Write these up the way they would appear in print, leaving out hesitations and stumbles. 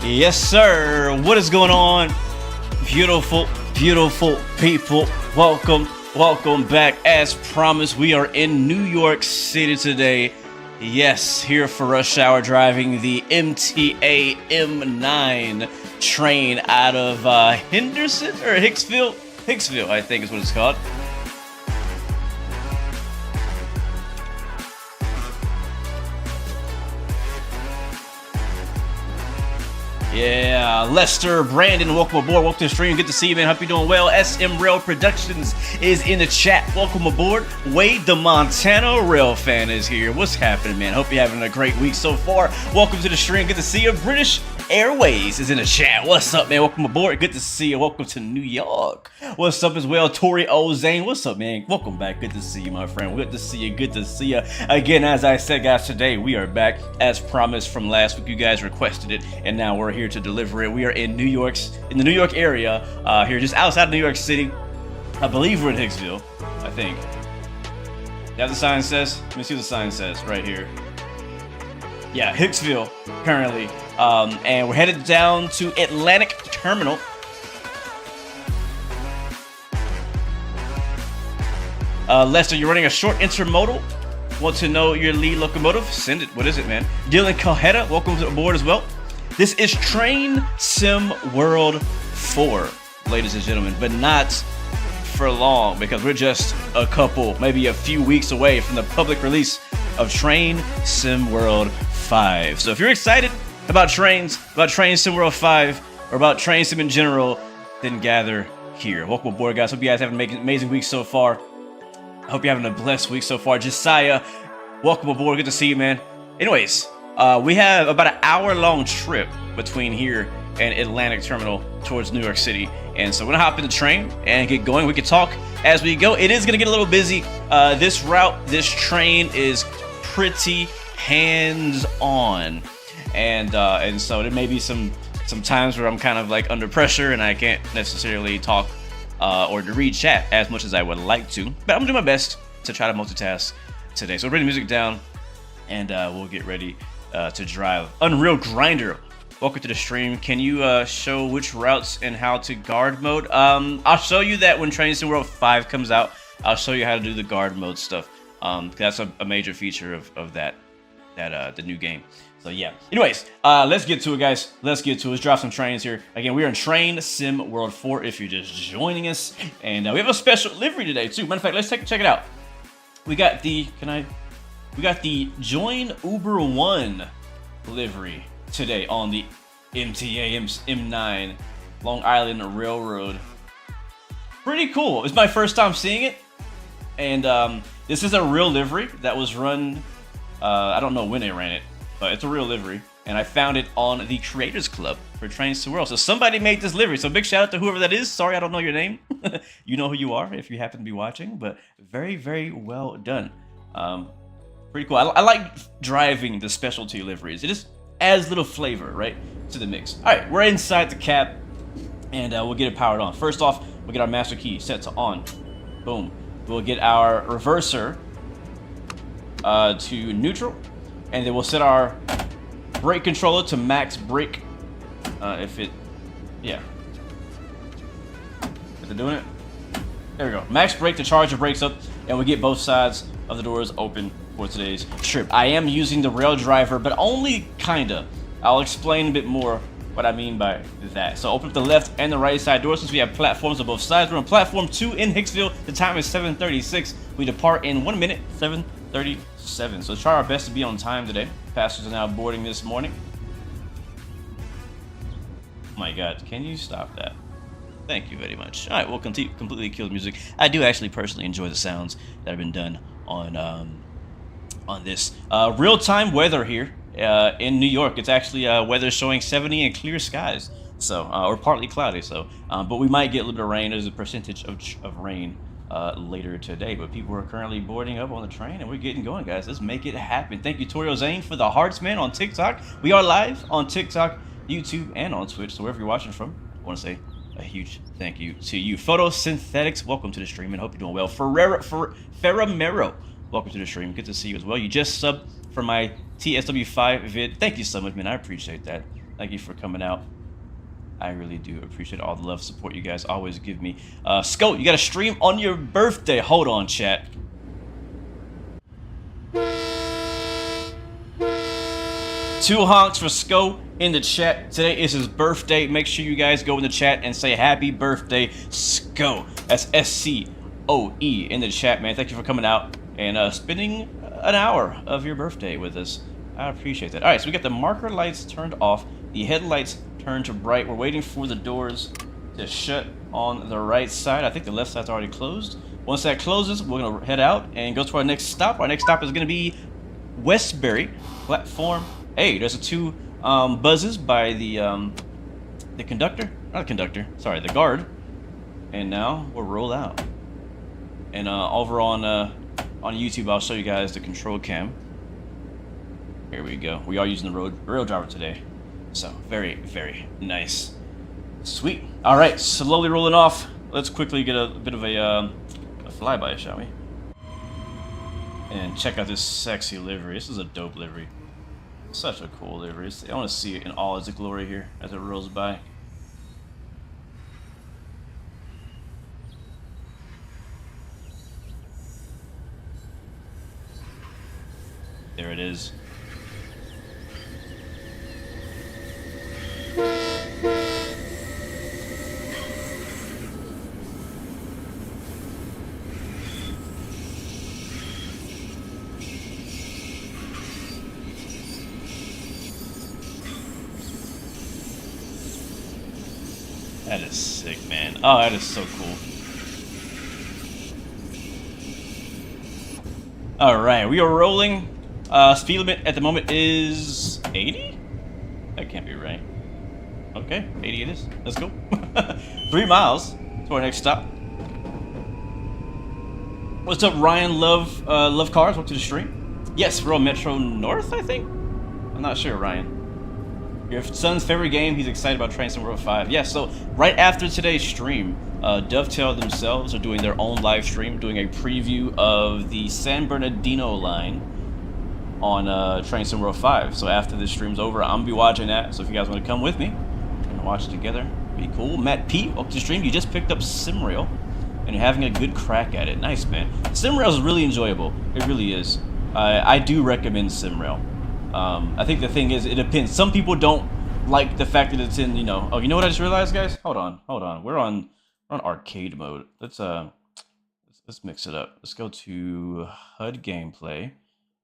Yes, sir. What is going on? Beautiful, beautiful people. Welcome back. As promised, we are in New York City today. Yes, here for rush hour driving the MTA M9 train out of Henderson or Hicksville? Hicksville, I think is what it's called. Yeah, Lester, Brandon, welcome aboard. Welcome to the stream. Good to see you, man. Hope you're doing well. SM Rail Productions is in the chat. Welcome aboard. Wade, the Montana Rail fan, is here. What's happening, man? Hope you're having a great week so far. Welcome to the stream. Good to see you. British Airways is in the chat. What's up, man? Welcome aboard. Good to see you. Welcome to New York. What's up as well? Tori Ozane. What's up, man? Welcome back. Good to see you, my friend. Good to see you. Good to see you. Again, as I said, guys, today we are back as promised from last week. You guys requested it, and now we're here to deliver it. We are in the New York area, here just outside of New York City. I believe we're in Hicksville, I think. That the sign says? Let me see what the sign says right here. Yeah, Hicksville currently. And we're headed down to Atlantic Terminal. Lester, you're running a short intermodal. Want to know your lead locomotive? Send it. What is it, man? Dylan Calheta, welcome aboard as well. This is Train Sim World 4, ladies and gentlemen, but not for long because we're just a couple, maybe a few weeks away from the public release of Train Sim World 5. So if you're excited about trains, about Train Sim World 5, or about Train Sim in general, then gather here. Welcome aboard, guys. Hope you guys have an amazing week so far. I hope you're having a blessed week so far. Josiah, welcome aboard. Good to see you, man. Anyways, we have about an hour-long trip between here and Atlantic Terminal towards New York City. And so we're gonna hop in the train and get going. We can talk as we go. It is gonna get a little busy. This route, this train is pretty hands-on. And so there may be some times where I'm kind of like under pressure and I can't necessarily talk or to read chat as much as I would like to. But I'm gonna do my best to try to multitask today. So we'll bring the music down and we'll get ready to drive. Unreal Grinder, welcome to the stream. Can you show which routes and how to guard mode? I'll show you that when Train Sim World 5 comes out. I'll show you how to do the guard mode stuff. That's a major feature of the new game. So yeah. Anyways, let's get to it, guys. Let's get to it. Let's drop some trains here. Again, we are in Train Sim World 4 if you're just joining us. And we have a special livery today too. Matter of fact, let's check it out. We got the We got the Join Uber One livery today on the MTA M9 Long Island Railroad. Pretty cool. It's my first time seeing it. And this is a real livery that was run, I don't know when they ran it, but it's a real livery. And I found it on the Creators Club for Train Sim World. So somebody made this livery. So big shout out to whoever that is. Sorry, I don't know your name. You know who you are if you happen to be watching, but very, very well done. Pretty cool. I like driving the specialty liveries. It just adds a little flavor, right, to the mix. All right, we're inside the cab, and we'll get it powered on. First off, we'll get our master key set to on. Boom. We'll get our reverser to neutral, and then we'll set our brake controller to max brake. Yeah. Is it doing it? There we go. Max brake to charge the brakes up, and we get both sides of the doors open for today's trip. I am using the rail driver, but only kinda. I'll explain a bit more what I mean by that. So open up the left and the right side doors since we have platforms on both sides. We're on platform 2 in Hicksville. The time is 7:36. We depart in 1 minute, 7:37. So try our best to be on time today. Passengers are now boarding this morning. Oh my God, can you stop that? Thank you very much. All right, we'll completely kill the music. I do actually personally enjoy the sounds that have been done on this. Real-time weather here in New York. It's actually weather showing 70 and clear skies. So, or partly cloudy. So, but we might get a little bit of rain. There's a percentage of rain later today. But people are currently boarding up on the train, and we're getting going, guys. Let's make it happen. Thank you, Tori Zane, for the hearts, man, on TikTok. We are live on TikTok, YouTube, and on Twitch. So wherever you're watching from, I want to say a huge thank you to you. Photosynthetics, welcome to the stream, and hope you're doing well. Ferramero, welcome to the stream. Good to see you as well. You just subbed for my TSW4 vid. Thank you so much, man. I appreciate that. Thank you for coming out. I really do appreciate all the love, support you guys always give me. Scout, you got a stream on your birthday. Hold on, chat. Two honks for Sco in the chat. Today is his birthday. Make sure you guys go in the chat and say happy birthday, Sco. That's S-C-O-E in the chat, man. Thank you for coming out and spending an hour of your birthday with us. I appreciate that. All right, so we got the marker lights turned off. The headlights turned to bright. We're waiting for the doors to shut on the right side. I think the left side's already closed. Once that closes, we're gonna head out and go to our next stop. Our next stop is gonna be Westbury, platform A. There's two buzzes by the conductor, not the conductor, sorry, the guard. And now we'll roll out. And over on YouTube, I'll show you guys the control cam. Here we go. We are using the rail driver today. So, very, very nice. Sweet. All right, slowly rolling off. Let's quickly get a bit of a flyby, shall we? And check out this sexy livery. This is a dope livery. Such a cool livery. I want to see it in all its glory here as it rolls by. There it is. That is sick, man. Oh, that is so cool. Alright, we are rolling. Speed limit at the moment is 80? That can't be right. Okay, 80 it is. Let's go. 3 miles to our next stop. What's up, Ryan? Love cars. Welcome to the stream. Yes, we're on Metro North, I think. I'm not sure, Ryan. Your son's favorite game, he's excited about Train Sim World 5. Yeah, so right after today's stream, Dovetail themselves are doing their own live stream, doing a preview of the San Bernardino line on Train Sim World 5. So after this stream's over, I'm gonna be watching that. So if you guys want to come with me and watch it together, be cool. Matt P, welcome to the stream. You just picked up SimRail and you're having a good crack at it. Nice, man. SimRail is really enjoyable. It really is. I do recommend SimRail. I think the thing is, it depends. Some people don't like the fact that it's in, you know. Oh, you know what I just realized, guys? Hold on. We're on arcade mode. Let's mix it up. Let's go to HUD gameplay,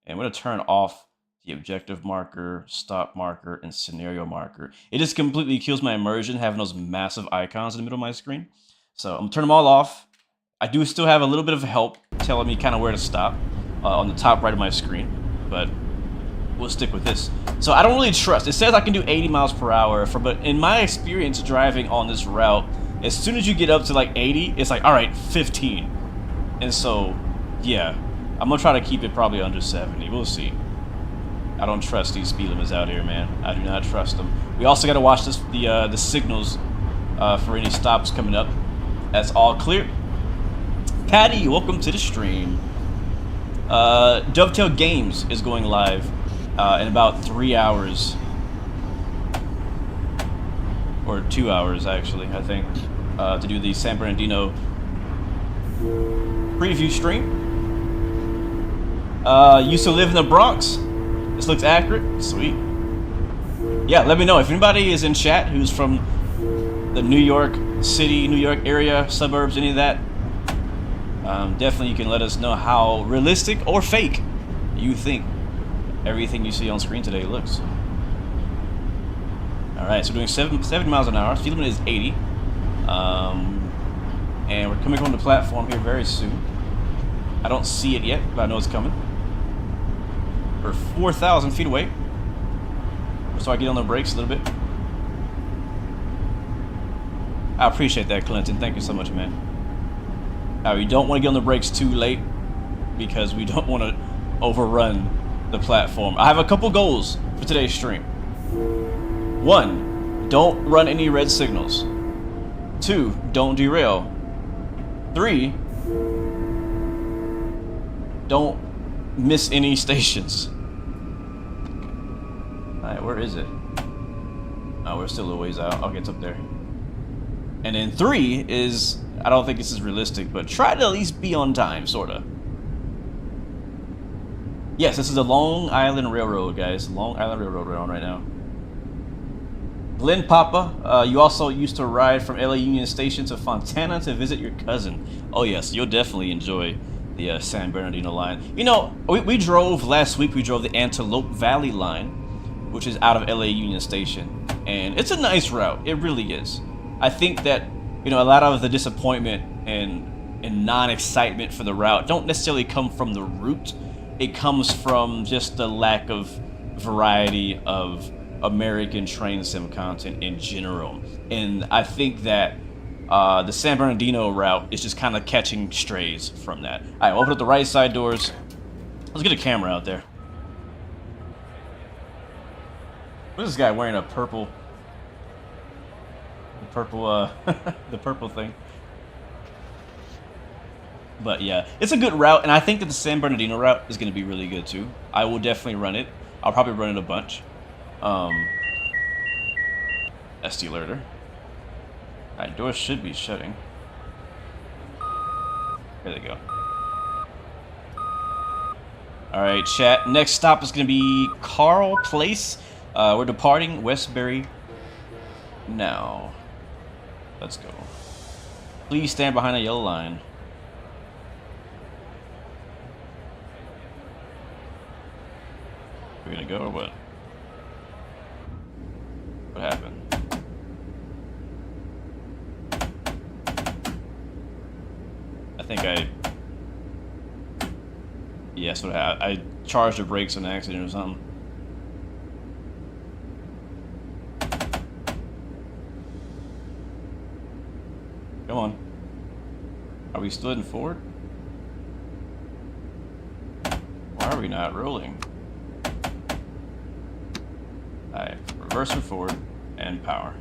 and I'm gonna turn off the objective marker, stop marker, and scenario marker. It just completely kills my immersion having those massive icons in the middle of my screen. So I'm gonna turn them all off. I do still have a little bit of help telling me kind of where to stop on the top right of my screen, but we'll stick with this. So I don't really trust. It says I can do 80 miles per hour, but in my experience driving on this route, as soon as you get up to like 80, it's like, all right, 15. And so, yeah, I'm gonna try to keep it probably under 70. We'll see. I don't trust these speed limits out here, man. I do not trust them. We also got to watch the signals for any stops coming up. That's all clear. Patty, welcome to the stream. Dovetail Games is going live in about 3 hours. Or 2 hours, actually, I think, to do the San Bernardino preview stream. Used to live in the Bronx. This looks accurate. Sweet. Yeah, let me know if anybody is in chat who's from the New York City, New York area, suburbs, any of that. Definitely you can let us know how realistic or fake you think everything you see on screen today looks. Alright, so we're doing 70 miles an hour. Speed limit is 80. And we're coming on the platform here very soon. I don't see it yet, but I know it's coming. We're 4,000 feet away. So I get on the brakes a little bit. I appreciate that, Clinton. Thank you so much, man. Now, we don't want to get on the brakes too late because we don't want to overrun the platform. I have a couple goals for today's stream. 1, don't run any red signals. 2, don't derail. 3, don't miss any stations. Alright, where is it? Oh, we're still a little ways out. Okay, it's up there. And then 3 is, I don't think this is realistic, but try to at least be on time, sorta. Yes, this is the Long Island Railroad, guys. Long Island Railroad we're on right now. Glenn Papa, you also used to ride from LA Union Station to Fontana to visit your cousin. Oh yes, you'll definitely enjoy the San Bernardino line. You know, we drove last week. We drove the Antelope Valley line, which is out of LA Union Station, and it's a nice route. It really is. I think that, you know, a lot of the disappointment and non-excitement for the route don't necessarily come from the route. It comes from just the lack of variety of American train sim content in general. And I think that the San Bernardino route is just kind of catching strays from that. All right, open up the right side doors. Let's get a camera out there. What is this guy wearing? A purple, the purple thing. But yeah, it's a good route, and I think that the San Bernardino route is going to be really good too. I will definitely run it. I'll probably run it a bunch. SD alerter. Alright, doors should be shutting. There they go. Alright, chat. Next stop is going to be Carl Place. We're departing Westbury now. Let's go. Please stand behind a yellow line. We're gonna go or what? What happened? I think yes, what happened? I charged the brakes on accident or something. Come on. Are we still in forward? Why are we not rolling? Alright, reverse and forward, and power.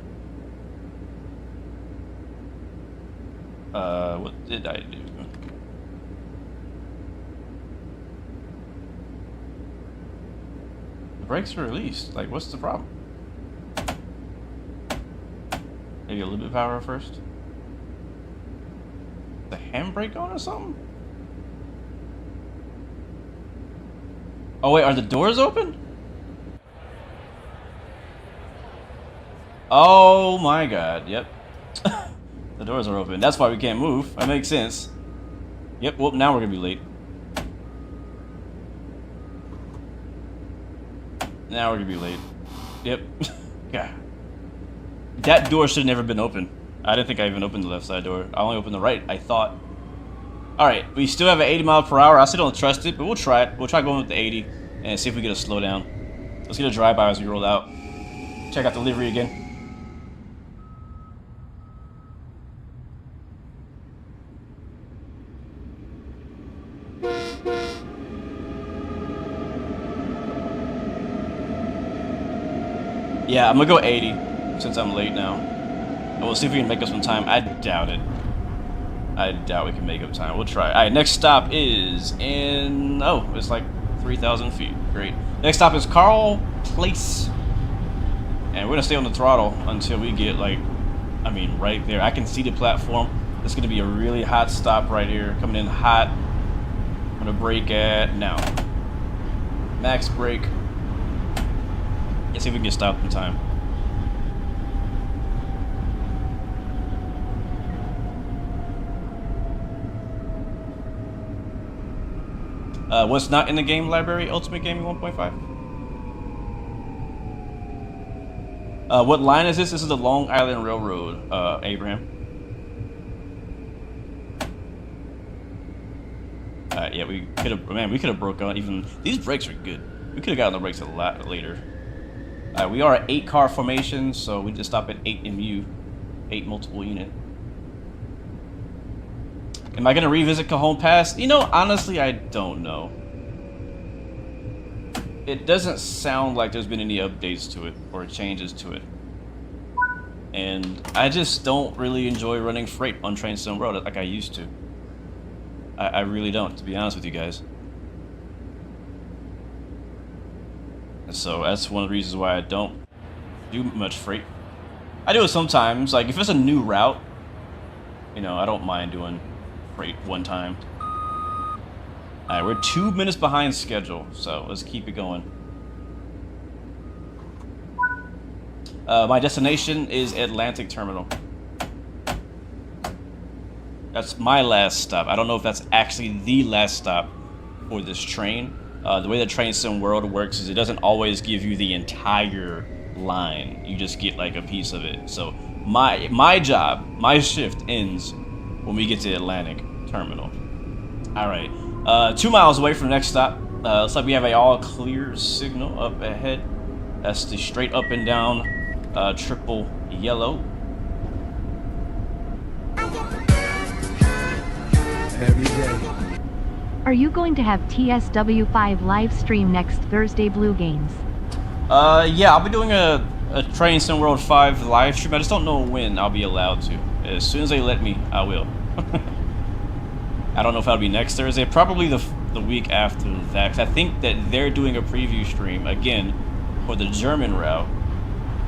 What did I do? The brakes are released. Like, what's the problem? Maybe a little bit of power first? The handbrake on or something? Oh wait, are the doors open? Oh my god, yep. The doors are open. That's why we can't move. That makes sense. Yep, well, now we're gonna be late. Now we're gonna be late. Yep. God. That door should have never been open. I didn't think I even opened the left side door. I only opened the right, I thought. Alright, we still have an 80 mile per hour. I still don't trust it, but we'll try it. We'll try going with the 80 and see if we get a slowdown. Let's get a drive-by as we roll out. Check out the livery again. Yeah, I'm gonna go 80 since I'm late now. And we'll see if we can make up some time. I doubt it. I doubt we can make up time. We'll try. Alright, next stop is in... Oh, it's like 3,000 feet. Great. Next stop is Carl Place. And we're gonna stay on the throttle until we get, like... I mean, right there. I can see the platform. It's gonna be a really hot stop right here. Coming in hot. I'm gonna brake at... now. Max brake. Let's see if we can get stopped in time. What's not in the game library? Ultimate Gaming 1.5? What line is this? This is the Long Island Railroad, Abraham. Yeah, we could have, man, we could have broke on even, these brakes are good. We could have gotten the brakes a lot later. We are at 8-car formation, so we just stop at 8 MU, 8 multiple unit. Am I gonna revisit Cajon Pass? You know, honestly, I don't know. It doesn't sound like there's been any updates to it or changes to it. And I just don't really enjoy running freight on Train Sim World like I used to. I really don't, to be honest with you guys. So that's one of the reasons why I don't do much freight I do it sometimes. Like if it's a new route, you know, I don't mind doing freight one time. All right, we're 2 minutes behind schedule, so let's keep it going. My destination is Atlantic Terminal. That's my last stop. I don't know if that's actually the last stop for this train. The way the Train Sim World works is it doesn't always give you the entire line. You just get like a piece of it. So my job, my shift ends when we get to Atlantic Terminal. All right, 2 miles away from the next stop. Looks like we have a all clear signal up ahead. That's the straight up and down triple yellow. Every day. Are you going to have TSW4 live stream next Thursday, Blue Games? Yeah, I'll be doing a Train Sim World 5 live stream. I just don't know when I'll be allowed to. As soon as they let me, I will. I don't know if that'll be next Thursday. Probably the week after that. 'Cause I think that they're doing a preview stream again for the German route,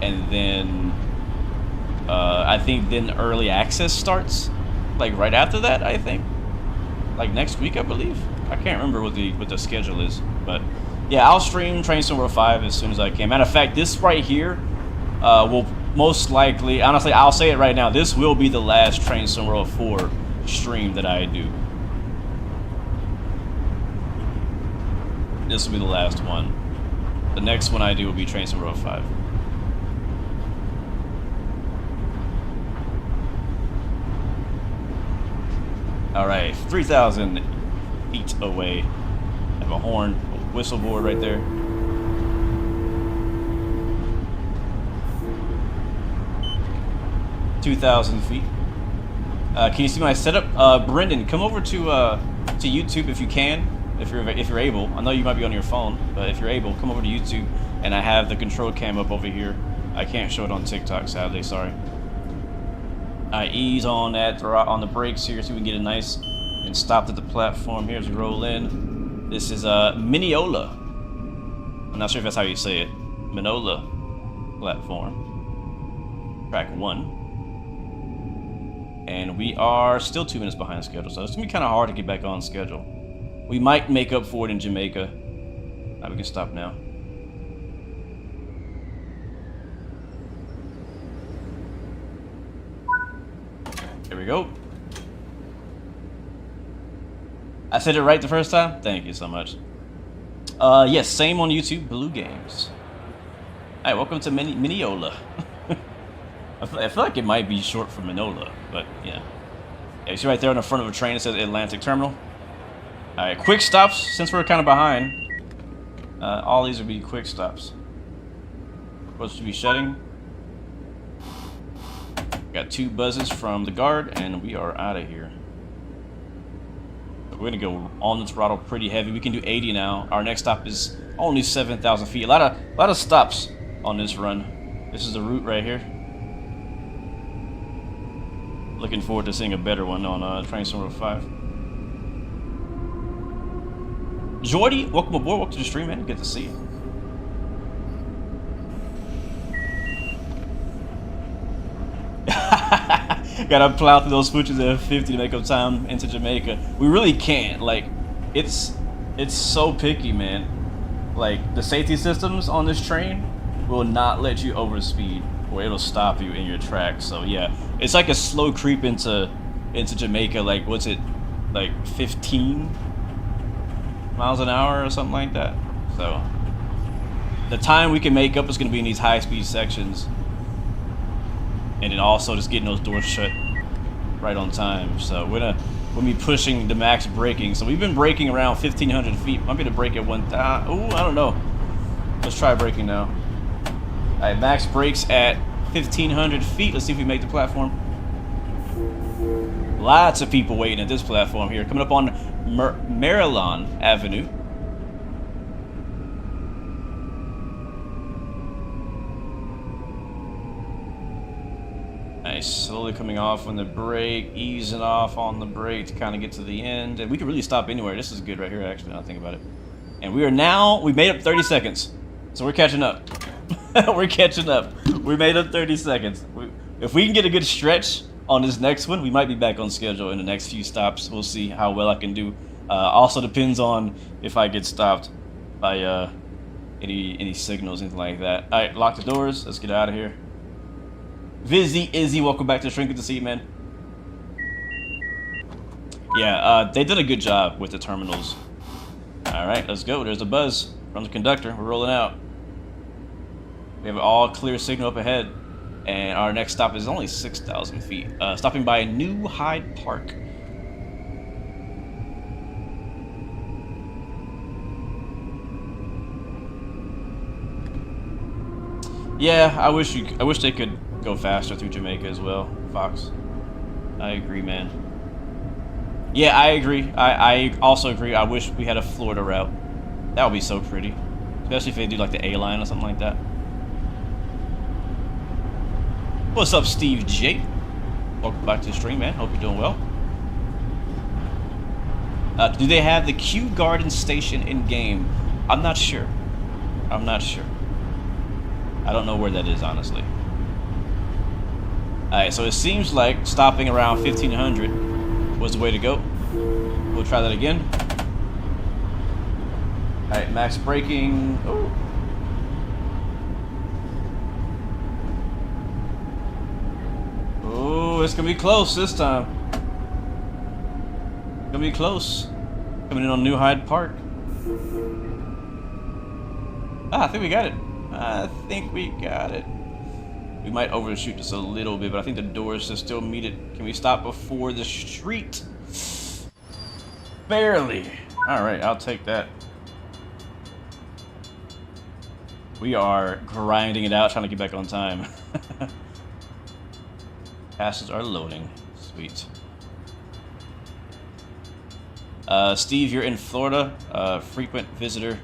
and then I think then early access starts, like right after that. I think, like next week, I believe. I can't remember what the schedule is, but yeah, I'll stream Train Sim World 5 as soon as I can. Matter of fact, this right here will most likely, honestly, I'll say it right now, this will be the last Train Sim World 4 stream that I do. This will be the last one. The next one I do will be Train Sim World 5. Alright, 3,000 feet away. I have a horn, a whistle board right there. $2,000 feet. Can you see my setup? Brendan, come over to YouTube if you can, if you're able. I know you might be on your phone, but if you're able, come over to YouTube, and I have the control cam up over here. I can't show it on TikTok, sadly. Sorry. I ease on that on the brakes here, so we can get it nice and stopped at the platform here as we roll in. This is Mineola. I'm not sure if that's how you say it. Minola platform. Track 1. And we are still 2 minutes behind schedule, so it's gonna be kind of hard to get back on schedule. We might make up for it in Jamaica. We can stop now. Here we go. I said it right the first time? Thank you so much. Yes, same on YouTube, Blue Games. Alright, welcome to Mineola. I feel like it might be short for Minola, but yeah. Yeah, you see right there on the front of a train it says Atlantic Terminal. Alright, quick stops, since we're kind of behind. All these would be quick stops. Supposed to be shutting. Got 2 buzzes from the guard, and we are out of here. We're gonna go on the throttle pretty heavy. We can do 80 now. Our next stop is only 7,000 feet. A lot of stops on this run. This is the route right here. Looking forward to seeing a better one on Train Sim World 5. Jordy, welcome aboard. Welcome to the stream, man. Good to see you. Gotta plow through those switches at 50 to make up time into Jamaica. We really can't. Like, it's so picky, man. Like, the safety systems on this train will not let you overspeed, or it'll stop you in your tracks. So yeah, it's like a slow creep into Jamaica. Like, what's it, like 15 miles an hour or something like that? So the time we can make up is going to be in these high-speed sections, and then also just getting those doors shut right on time. So we'll be pushing the max braking. So we've been braking around 1,500 feet. Might be to brake at 1,000. Ooh, I don't know. Let's try braking now. All right, max brakes at 1,500 feet. Let's see if we make the platform. Lots of people waiting at this platform here. Coming up on Maryland Avenue. Nice, slowly coming off on the brake, easing off on the brake to kind of get to the end. And we can really stop anywhere. This is good right here, actually, now I think about it. And we made up 30 seconds. So we're catching up. We're catching up. We made up 30 seconds. If we can get a good stretch on this next one, we might be back on schedule in the next few stops. We'll see how well I can do. Also depends on if I get stopped by any signals, anything like that. All right, lock the doors. Let's get out of here. Vizzy, Izzy, welcome back to the stream. Good to see you, man. Yeah, they did a good job with the terminals. All right, let's go. There's a buzz from the conductor. We're rolling out. We have an all clear signal up ahead. And our next stop is only 6,000 feet. Stopping by New Hyde Park. Yeah, I wish they could go faster through Jamaica as well, Fox. I agree, man. Yeah, I agree. I also agree. I wish we had a Florida route. That would be so pretty. Especially if they do like the A-line or something like that. What's up, Steve J? Welcome back to the stream, man. Hope you're doing well. Do they have the Kew Garden Station in game? I'm not sure. I'm not sure. I don't know where that is, honestly. Alright, so it seems like stopping around 1500 was the way to go. We'll try that again. Alright, max braking. Oh. Oh, it's gonna be close this time. It's gonna be close. Coming in on New Hyde Park. Ah, I think we got it. I think we got it. We might overshoot just a little bit, but I think the doors should still meet it. Can we stop before the street? Barely. Alright, I'll take that. We are grinding it out, trying to get back on time. Passes are loading. Sweet. Steve, you're in Florida. Frequent visitor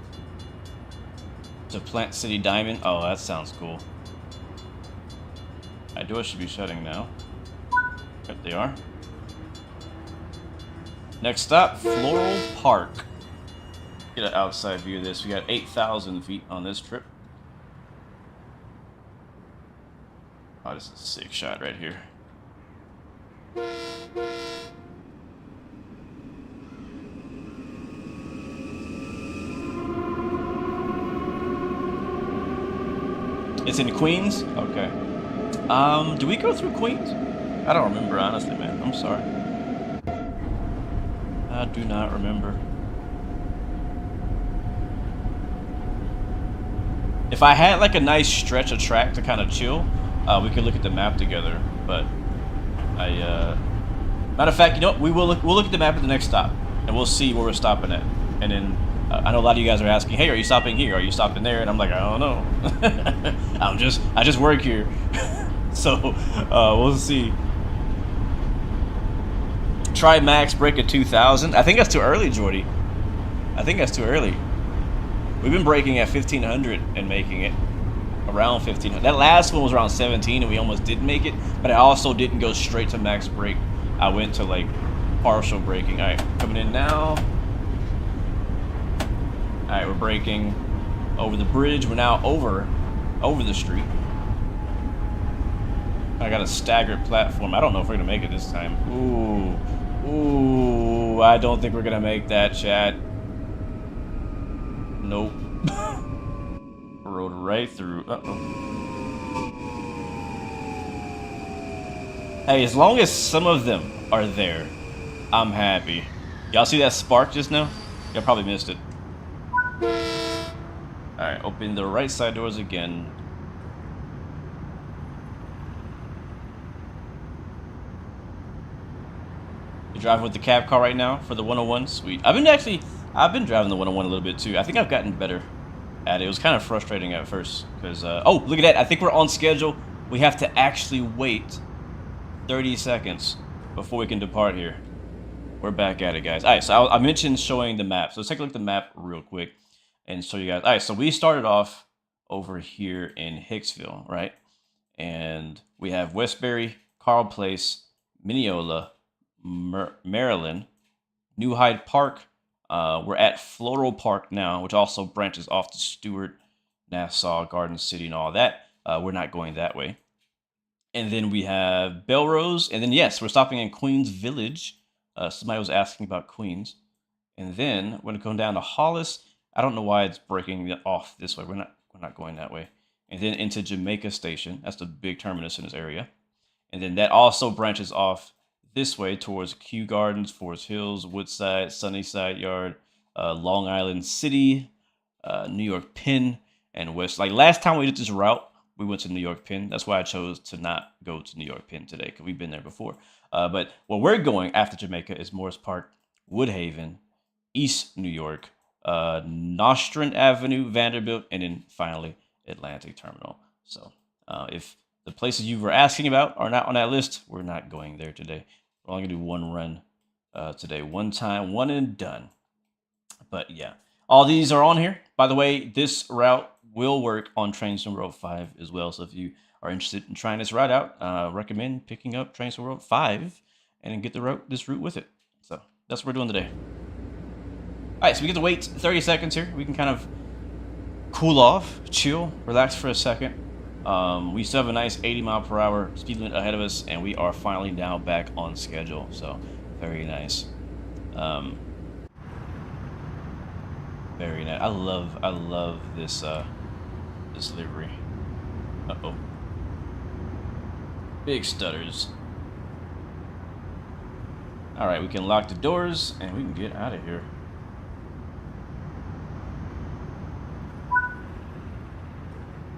to Plant City Diamond. Oh, that sounds cool. My doors should be shutting now. Yep, they are. Next stop, Floral Park. Get an outside view of this. We got 8,000 feet on this trip. Oh, this is a sick shot right here. It's in Queens? Okay. Do we go through Queens? I don't remember, honestly, man. I'm sorry. I do not remember. If I had like a nice stretch of track to kind of chill, we could look at the map together. But matter of fact, you know what? We'll look at the map at the next stop, and we'll see where we're stopping at. And then I know a lot of you guys are asking, "Hey, are you stopping here? Are you stopping there?" And I'm like, I don't know. I just work here. So we'll see. Try max break at 2,000. I think that's too early, Jordy. I think that's too early. We've been breaking at 1,500 and making it around 1,500. That last one was around 17 and we almost did make it, but I also didn't go straight to max break. I went to like partial braking. All right, coming in now. All right, we're braking over the bridge. We're now over the street. I got a staggered platform. I don't know if we're gonna make it this time. Ooh, I don't think we're gonna make that, chat. Nope. Rode right through. Uh-oh. Hey, as long as some of them are there, I'm happy. Y'all see that spark just now? Y'all probably missed it. Alright, open the right side doors again. You're driving with the cab car right now for the 101? Sweet. I've been driving the 101 a little bit too. I think I've gotten better at it. It was kind of frustrating at first because, oh, look at that. I think we're on schedule. We have to actually wait 30 seconds before we can depart here. We're back at it, guys. All right, so I mentioned showing the map. So let's take a look at the map real quick and show you guys. All right, so we started off over here in Hicksville, right? And we have Westbury, Carl Place, Mineola, Maryland, New Hyde Park. We're at Floral Park now, which also branches off to Stewart, Nassau, Garden City, and all that. We're not going that way. And then we have Belrose. And then, yes, we're stopping in Queens Village. Somebody was asking about Queens. And then we're going to come down to Hollis. I don't know why it's breaking off this way. We're not going that way. And then into Jamaica Station. That's the big terminus in this area. And then that also branches off this way towards Kew Gardens, Forest Hills, Woodside, Sunnyside Yard, Long Island City, New York Penn, and West. Like last time we did this route, we went to New York Penn. That's why I chose to not go to New York Penn today, because we've been there before. But where we're going after Jamaica is Morris Park, Woodhaven, East New York, Nostrand Avenue, Vanderbilt, and then finally Atlantic Terminal. So if the places you were asking about are not on that list, we're not going there today. We're only going to do one run today. One time, one and done. But yeah, all these are on here. By the way, this route will work on Trains World 5 as well. So if you are interested in trying this route out, recommend picking up Trains World 5 and get this route with it. So that's what we're doing today. All right, so we get to wait 30 seconds here. We can kind of cool off, chill, relax for a second. We still have a nice 80-mile-per-hour speed limit ahead of us, and we are finally now back on schedule. So very nice. Very nice. I love this this livery. Uh-oh. Big stutters. All right, we can lock the doors and we can get out of here.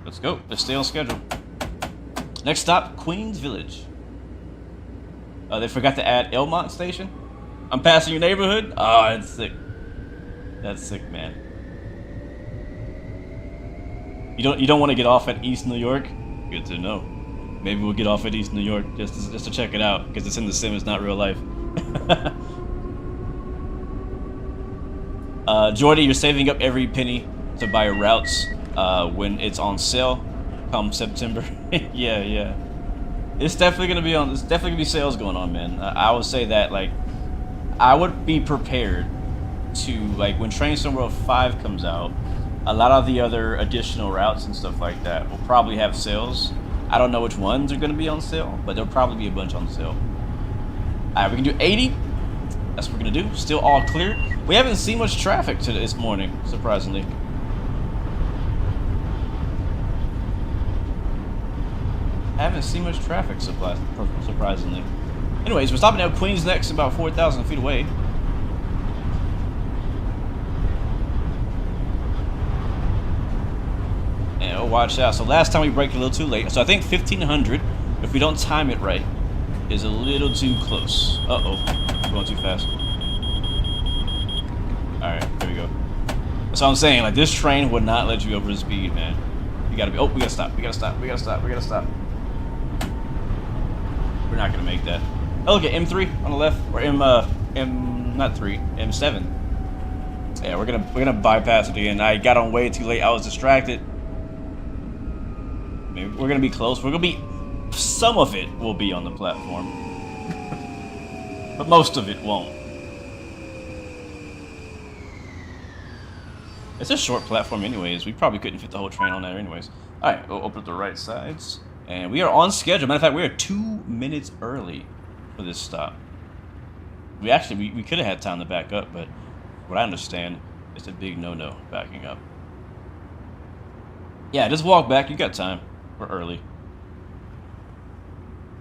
Let's go. Let's stay on schedule. Next stop, Queens Village. They forgot to add Elmont Station. I'm passing your neighborhood. Oh, that's sick. That's sick, man. You don't want to get off at East New York? Good to know. Maybe we'll get off at East New York just to check it out, because it's in the sim, it's not real life. Jordy, you're saving up every penny to buy routes when it's on sale come September. yeah. It's definitely gonna be on. There's definitely gonna be sales going on, man. I would say that, like, I would be prepared to, like, when Train World 5 comes out, a lot of the other additional routes and stuff like that will probably have sales. I don't know which ones are going to be on sale, but there'll probably be a bunch on sale. Alright, we can do 80. That's what we're going to do. Still all clear. We haven't seen much traffic this morning, surprisingly. Haven't seen much traffic, surprisingly. Anyways, we're stopping at Queens next, about 4,000 feet away. And oh, watch out. So last time we braked a little too late. So I think 1,500, if we don't time it right, is a little too close. Uh-oh. Going too fast. Alright, here we go. That's what I'm saying. Like, this train would not let you over the speed, man. You gotta be... Oh, we gotta stop. We gotta stop. We gotta stop. We gotta stop. We're not gonna make that. Oh, look at M3 on the left. Or M7. Yeah, we're gonna bypass it again. I got on way too late. I was distracted. Maybe we're gonna be close. We're gonna be... Some of it will be on the platform. But most of it won't. It's a short platform anyways. We probably couldn't fit the whole train on there anyways. Alright, we'll open up the right sides. And we are on schedule. Matter of fact, we are 2 minutes early for this stop. We actually, we could have had time to back up, but what I understand, it's a big no-no backing up. Yeah, just walk back. You got time. We're early.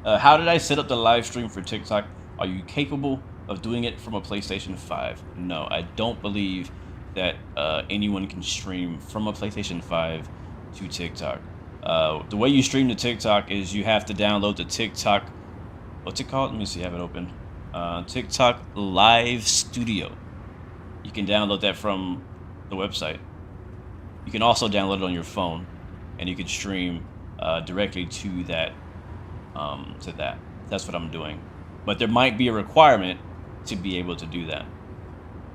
How did I set up the live stream for TikTok? Are you capable of doing it from a PlayStation 5? No, I don't believe that anyone can stream from a PlayStation 5 to TikTok. The way you stream to TikTok is you have to download the TikTok... What's it called? Let me see, I have it open. TikTok Live Studio. You can download that from the website. You can also download it on your phone, and you can stream directly to that. That's what I'm doing. But there might be a requirement to be able to do that.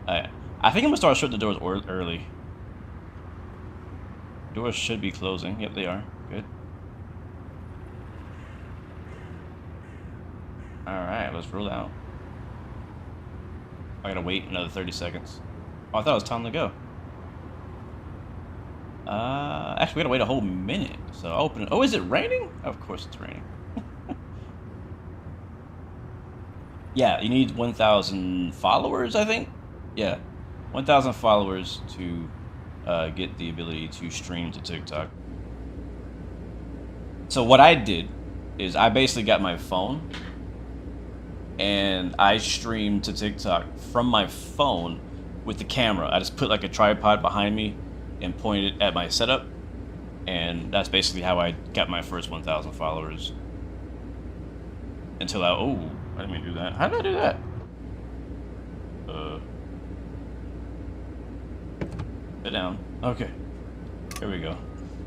I think I'm gonna start shutting the doors early. Doors should be closing. Yep, they are. Good. Alright, let's roll out. I gotta wait another 30 seconds. Oh, I thought it was time to go. Actually, we gotta wait a whole minute. So I'll open it. Oh, is it raining? Of course it's raining. Yeah, you need 1,000 followers, I think. Yeah, 1,000 followers to get the ability to stream to TikTok. So what I did is I basically got my phone and I streamed to TikTok from my phone with the camera. I just put like a tripod behind me and pointed at my setup, and that's basically how I got my first 1,000 followers. Until I didn't mean to do that. How did I do that? Sit down. Okay. Here we go.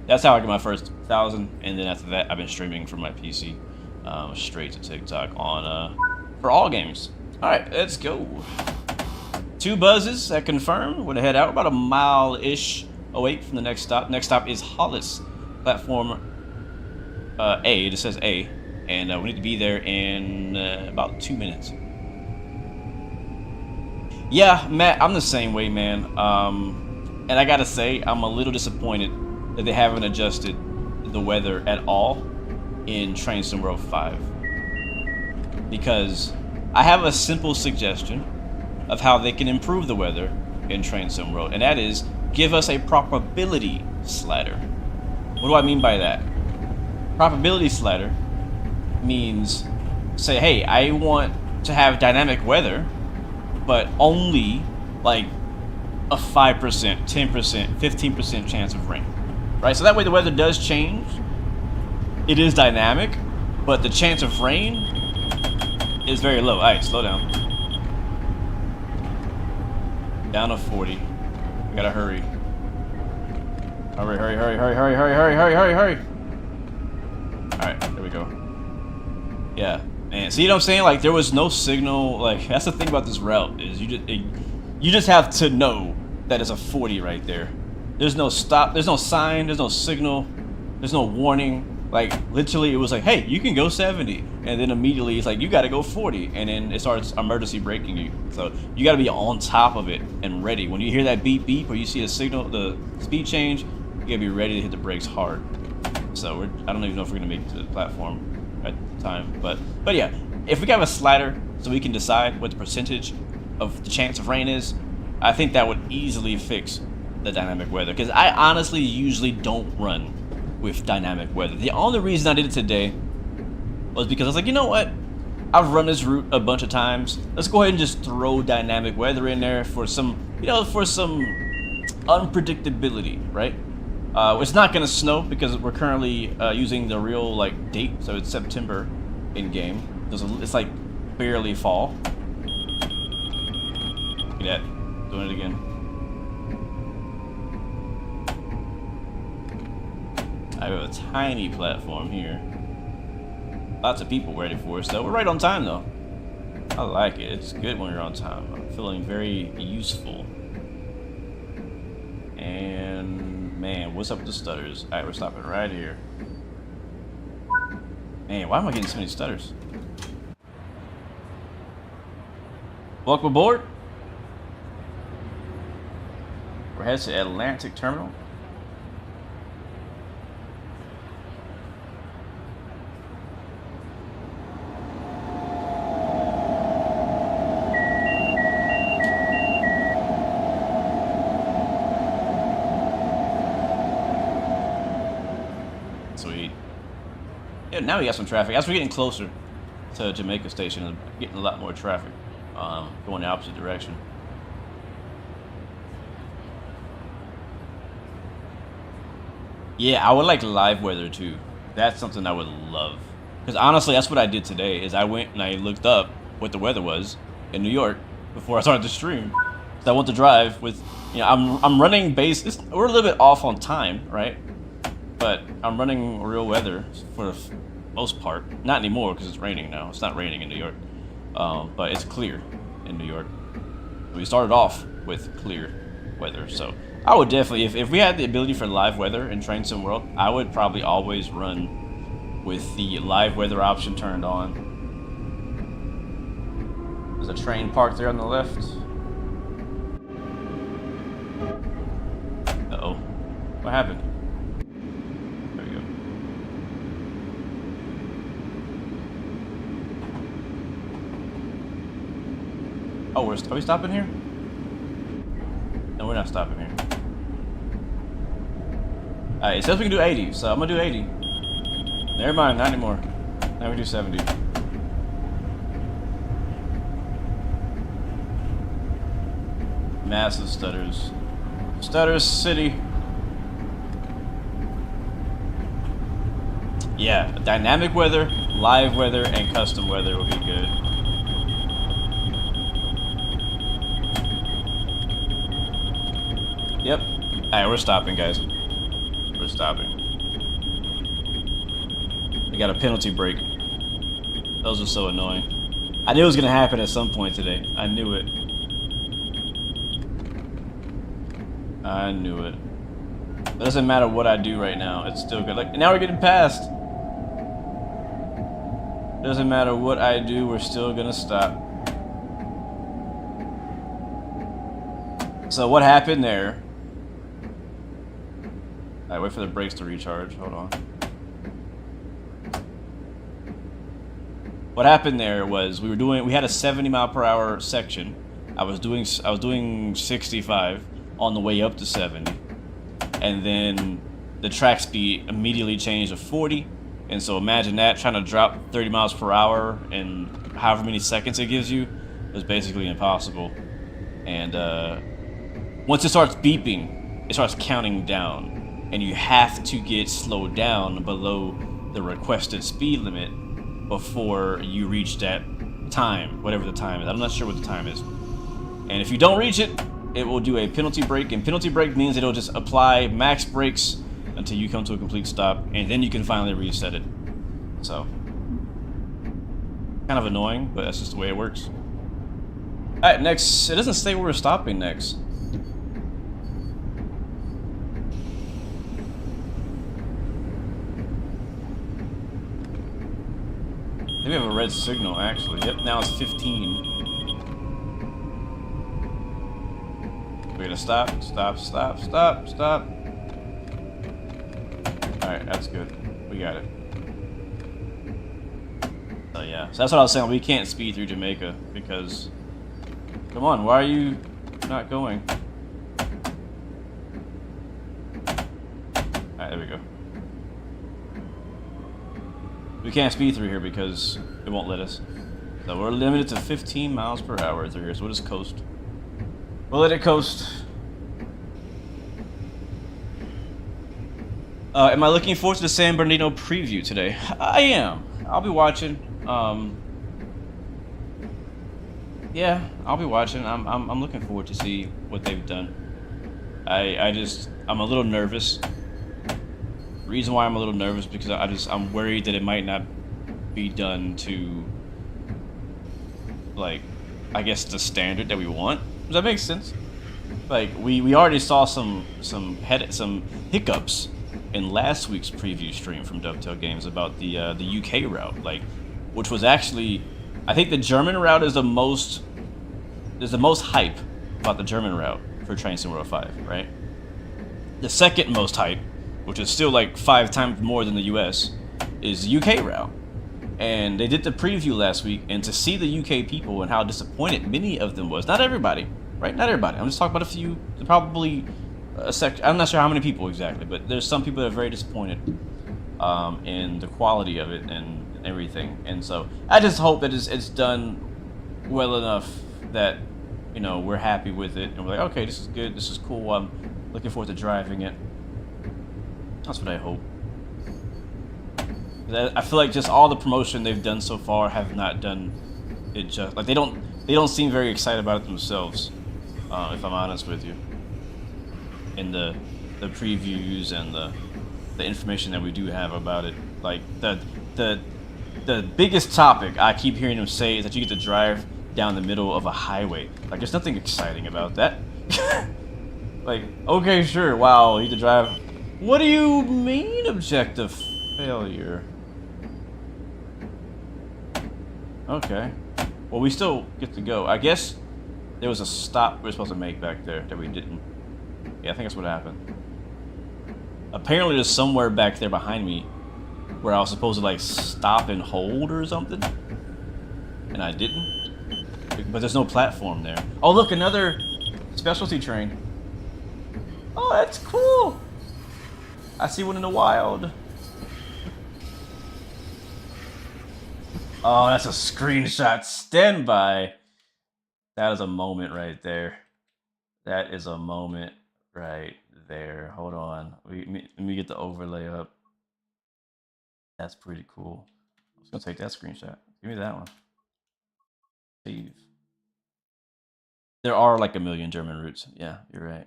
That's how I got my first 1,000, and then after that, I've been streaming from my PC straight to TikTok on for all games. All right, let's go. 2 buzzes that confirmed. We're gonna head out about a mile-ish away from the next stop. Next stop is Hollis, platform A. It just says A, and we need to be there in about 2 minutes. Yeah, Matt, I'm the same way, man. And I gotta say, I'm a little disappointed that they haven't adjusted the weather at all in Train Sim World 5. Because I have a simple suggestion of how they can improve the weather in Train Sim World, and that is give us a probability slider. What do I mean by that? Probability slider means, say, hey, I want to have dynamic weather, but only like a 5%, 10%, 15% chance of rain, right? So that way the weather does change. It is dynamic, but the chance of rain is very low. All right, slow down. Down to 40. We gotta hurry. Hurry, hurry, hurry, hurry, hurry, hurry, hurry, hurry, hurry, hurry. All right, there we go. Yeah, man. See what I'm saying? Like, there was no signal. Like, that's the thing about this route is you just have to know that it's a 40 right there. There's no stop. There's no sign. There's no signal. There's no warning. Like, literally, it was like, hey, you can go 70. And then immediately, it's like, you got to go 40. And then it starts emergency braking you. So you got to be on top of it and ready. When you hear that beep, beep, or you see a signal, the speed change, you got to be ready to hit the brakes hard. So I don't even know if we're going to make it to the platform at the time. But yeah, if we have a slider so we can decide what the percentage of the chance of rain is, I think that would easily fix the dynamic weather. Because I honestly usually don't run with dynamic weather. The only reason I did it today was because I was like, you know what? I've run this route a bunch of times. Let's go ahead and just throw dynamic weather in there for some, for some unpredictability, right? It's not gonna snow because we're currently using the real date, so it's September in game. It's like barely fall. Look at that, doing it again. I have a tiny platform here. Lots of people ready for us, though. We're right on time, though. I like it. It's good when you're on time. I'm feeling very useful. And, man, what's up with the stutters? Alright, we're stopping right here. Man, why am I getting so many stutters? Welcome aboard. We're headed to Atlantic Terminal. Sweet. Yeah, now we got some traffic. As we're getting closer to Jamaica Station, we're getting a lot more traffic going the opposite direction. Yeah, I would like live weather too. That's something I would love. Because honestly, that's what I did today. Is I went and I looked up what the weather was in New York before I started the stream. So I went to drive with, I'm running base. We're a little bit off on time, right? But I'm running real weather for the most part. Not anymore because it's raining now. It's not raining in New York, but it's clear in New York. We started off with clear weather, so I would definitely, if we had the ability for live weather in Train Sim World, I would probably always run with the live weather option turned on. There's a train parked there on the left. Uh-oh. What happened? There we go. Oh, are we stopping here? No, we're not stopping here. Alright, it says we can do 80, so I'm gonna do 80. Never mind, not anymore. Now we do 70. Massive stutters. Stutters City. Yeah, dynamic weather, live weather, and custom weather will be good. Yep. Alright, we're stopping, guys. We're stopping. We got a penalty break. Those are so annoying. I knew it was gonna happen at some point today. I knew it. I knew it. It doesn't matter what I do right now. It's still good. Like, now we're getting past. Doesn't matter what I do, we're still gonna stop. So what happened there? Alright, wait for the brakes to recharge. Hold on. What happened there was we had a 70-mile-per-hour section. I was doing 65 on the way up to 70, and then the track speed immediately changed to 40. And so imagine that, trying to drop 30 miles per hour in however many seconds it gives you is basically impossible. And once it starts beeping, it starts counting down, and you have to get slowed down below the requested speed limit before you reach that time, whatever the time is. I'm not sure what the time is. And if you don't reach it, it will do a penalty brake, and penalty brake means it'll just apply max brakes until you come to a complete stop, and then you can finally reset it. So, kind of annoying, but that's just the way it works. Alright, next, it doesn't say where we're stopping next. Maybe we have a red signal, actually. Yep, now it's 15. We're gonna stop. Alright, that's good. We got it. So yeah, so that's what I was saying. We can't speed through Jamaica because... Come on, why are you not going? Alright, there we go. We can't speed through here because it won't let us. So we're limited to 15 miles per hour through here, so we'll just coast. We'll let it coast. Am I looking forward to the San Bernardino preview today? I am. I'll be watching. Yeah, I'll be watching. I'm looking forward to see what they've done. I'm a little nervous. Reason why I'm a little nervous because I'm worried that it might not be done to, like, I guess the standard that we want. Does that make sense? Like, we already saw some hiccups in last week's preview stream from Dovetail Games about the UK route, like, which was actually, I think the German route is the most hype about the German route for Train Sim World 5, right? The second most hype, which is still like 5 times more than the US, is the UK route. And they did the preview last week, and to see the UK people and how disappointed many of them was, not everybody, right? Not everybody. I'm just talking about a few, probably a section. I'm not sure how many people exactly, but there's some people that are very disappointed in the quality of it and everything. And so I just hope that it's done well enough that, you know, we're happy with it and we're like, okay, this is good, this is cool. I'm looking forward to driving it. That's what I hope. I feel like just all the promotion they've done so far have not done it just like they don't seem very excited about it themselves, if I'm honest with you. In the previews and the information that we do have about it, like the biggest topic I keep hearing them say is that you get to drive down the middle of a highway. Like, there's nothing exciting about that. Like, okay, sure, wow, you get to drive. What do you mean objective failure? Okay. Well, we still get to go. I guess there was a stop we were supposed to make back there that we didn't. Yeah, I think that's what happened. Apparently there's somewhere back there behind me where I was supposed to, like, stop and hold or something. And I didn't. But there's no platform there. Oh, look, another specialty train. Oh, that's cool. I see one in the wild. Oh, that's a screenshot. Stand by. That is a moment right there. That is a moment right there. Hold on. Let me get the overlay up. That's pretty cool. I'm just gonna take that screenshot. Give me that one. Save. There are like a million German roots. Yeah, you're right.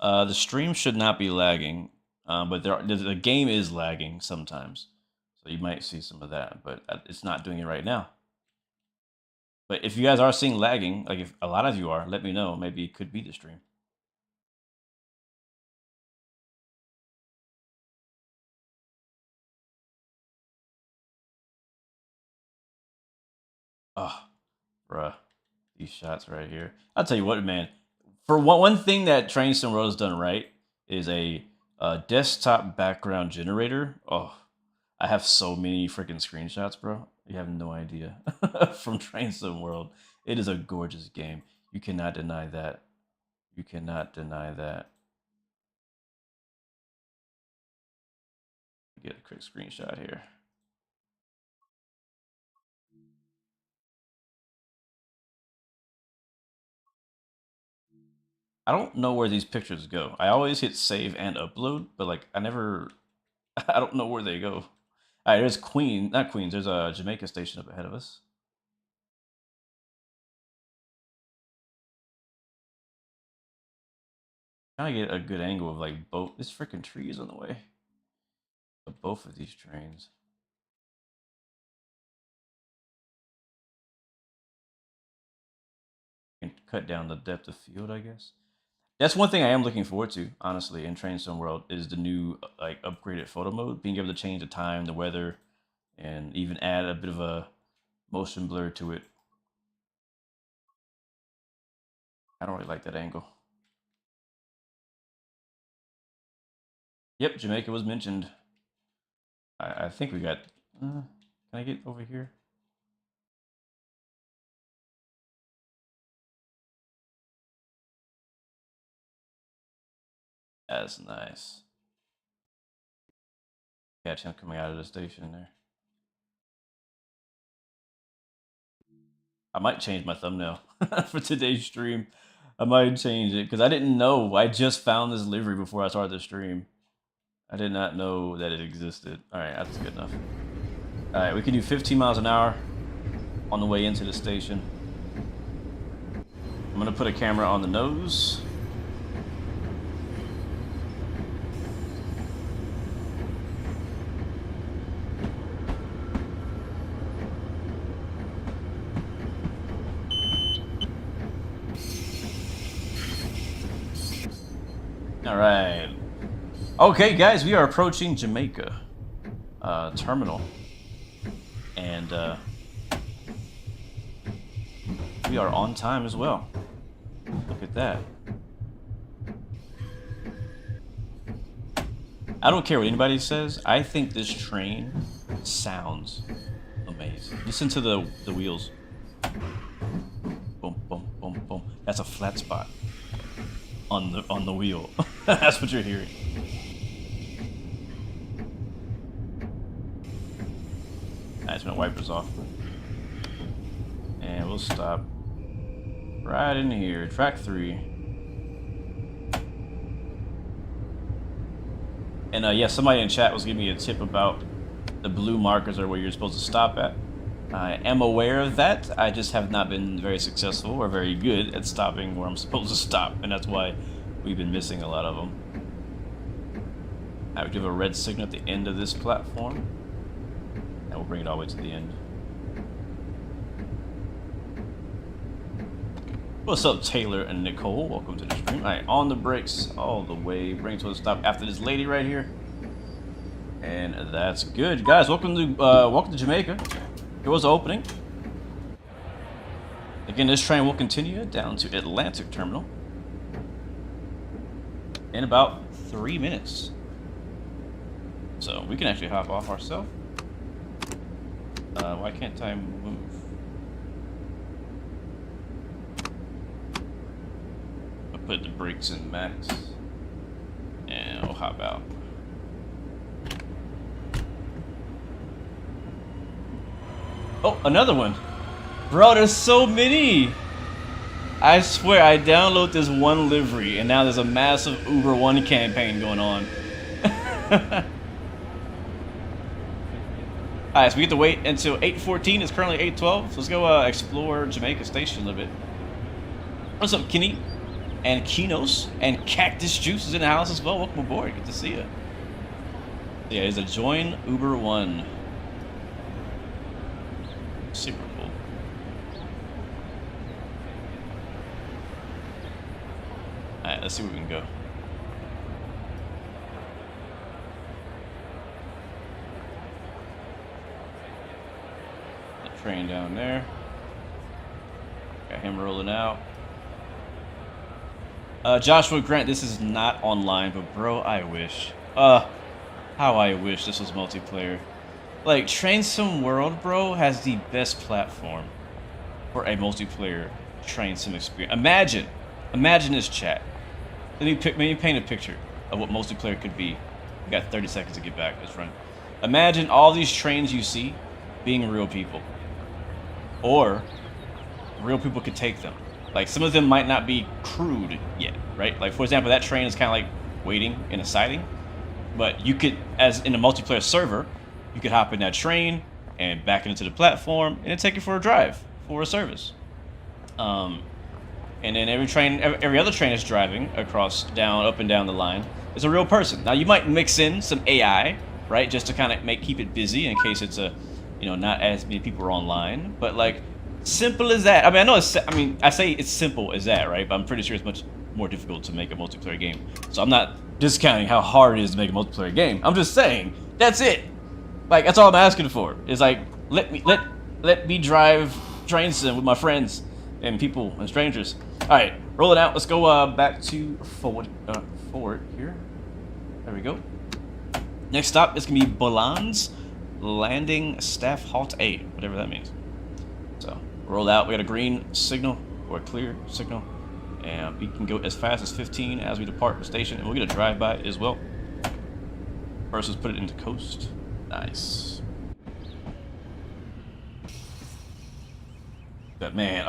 The stream should not be lagging, but the game is lagging sometimes. So you might see some of that, but it's not doing it right now. But if you guys are seeing lagging, like if a lot of you are, let me know. Maybe it could be the stream. Oh, bruh. These shots right here. I'll tell you what, man. For one thing that Train Sim World has done right is a desktop background generator. Oh, I have so many freaking screenshots, bro. You have no idea. From Train Sim World. It is a gorgeous game. You cannot deny that. You cannot deny that. Get a quick screenshot here. I don't know where these pictures go. I always hit save and upload, but like I don't know where they go. All right, there's not Queens. There's a Jamaica station up ahead of us. Trying to get a good angle of like both. This freaking tree is on the way of both of these trains. And cut down the depth of field, I guess. That's one thing I am looking forward to, honestly, in Train Sim World is the new like upgraded photo mode, being able to change the time, the weather, and even add a bit of a motion blur to it. I don't really like that angle. Yep, Jamaica was mentioned. I think we got. Can I get over here? That's nice. Catch him coming out of the station there. I might change my thumbnail for today's stream. I might change it because I didn't know. I just found this livery before I started the stream. I did not know that it existed. All right, that's good enough. All right, we can do 15 miles an hour on the way into the station. I'm gonna put a camera on the nose. All right. Okay, guys, we are approaching Jamaica terminal, and we are on time as well. Look at that. I don't care what anybody says. I think this train sounds amazing. Listen to the wheels. Boom, boom, boom, boom. That's a flat spot on the wheel. That's what you're hearing. I just gonna wipe this off. And we'll stop right in here. Track 3. And yeah, somebody in chat was giving me a tip about the blue markers are where you're supposed to stop at. I am aware of that. I just have not been very successful or very good at stopping where I'm supposed to stop, and that's why we've been missing a lot of them. I would give a red signal at the end of this platform, and we'll bring it all the way to the end. What's up, Taylor and Nicole? Welcome to the stream. All right, on the brakes all the way. Bring it to a stop after this lady right here. And that's good. Guys, welcome to Jamaica. Doors opening. Again, this train will continue down to Atlantic Terminal in about 3 minutes. So we can actually hop off ourselves. Why can't I move? I'll put the brakes in max. And I'll hop out. Oh, another one. Bro, there's so many. I swear, I download this one livery, and now there's a massive Uber One campaign going on. Alright, so we get to wait until 8:14. It's currently 8:12. So let's go explore Jamaica Station a little bit. What's up, Kenny? And Kinos? And Cactus Juice is in the house as well. Welcome aboard. Good to see you. Yeah, it's a join Uber One. Super cool. Alright, let's see where we can go. The train down there. Got him rolling out. Joshua Grant, this is not online, but bro, I wish. How I wish this was multiplayer. Like, Train Sim World, bro, has the best platform for a multiplayer Train Sim experience. Imagine this, chat. Let me paint a picture of what multiplayer could be. We got 30 seconds to get back. Let's run. Imagine all these trains you see being real people. Or, real people could take them. Like, some of them might not be crewed yet, right? Like, for example, that train is kind of like waiting in a siding. But you could, as in a multiplayer server, you could hop in that train and back into the platform and then take it for a drive for a service. And then every other train is driving across, up and down the line is a real person. Now you might mix in some AI, right, just to kind of keep it busy in case it's not as many people are online. But like, simple as that. I mean, I say it's simple as that, right? But I'm pretty sure it's much more difficult to make a multiplayer game. So I'm not discounting how hard it is to make a multiplayer game. I'm just saying that's it. Like, that's all I'm asking for. Is like, let me drive train sim with my friends and people and strangers. All right, roll it out. Let's go back to forward here. There we go. Next stop is gonna be Bolan's Landing Staff Halt A, whatever that means. So roll out. We got a green signal or a clear signal, and we can go as fast as 15 as we depart the station, and we'll get a drive-by as well. First, let's put it into coast. Nice. But man,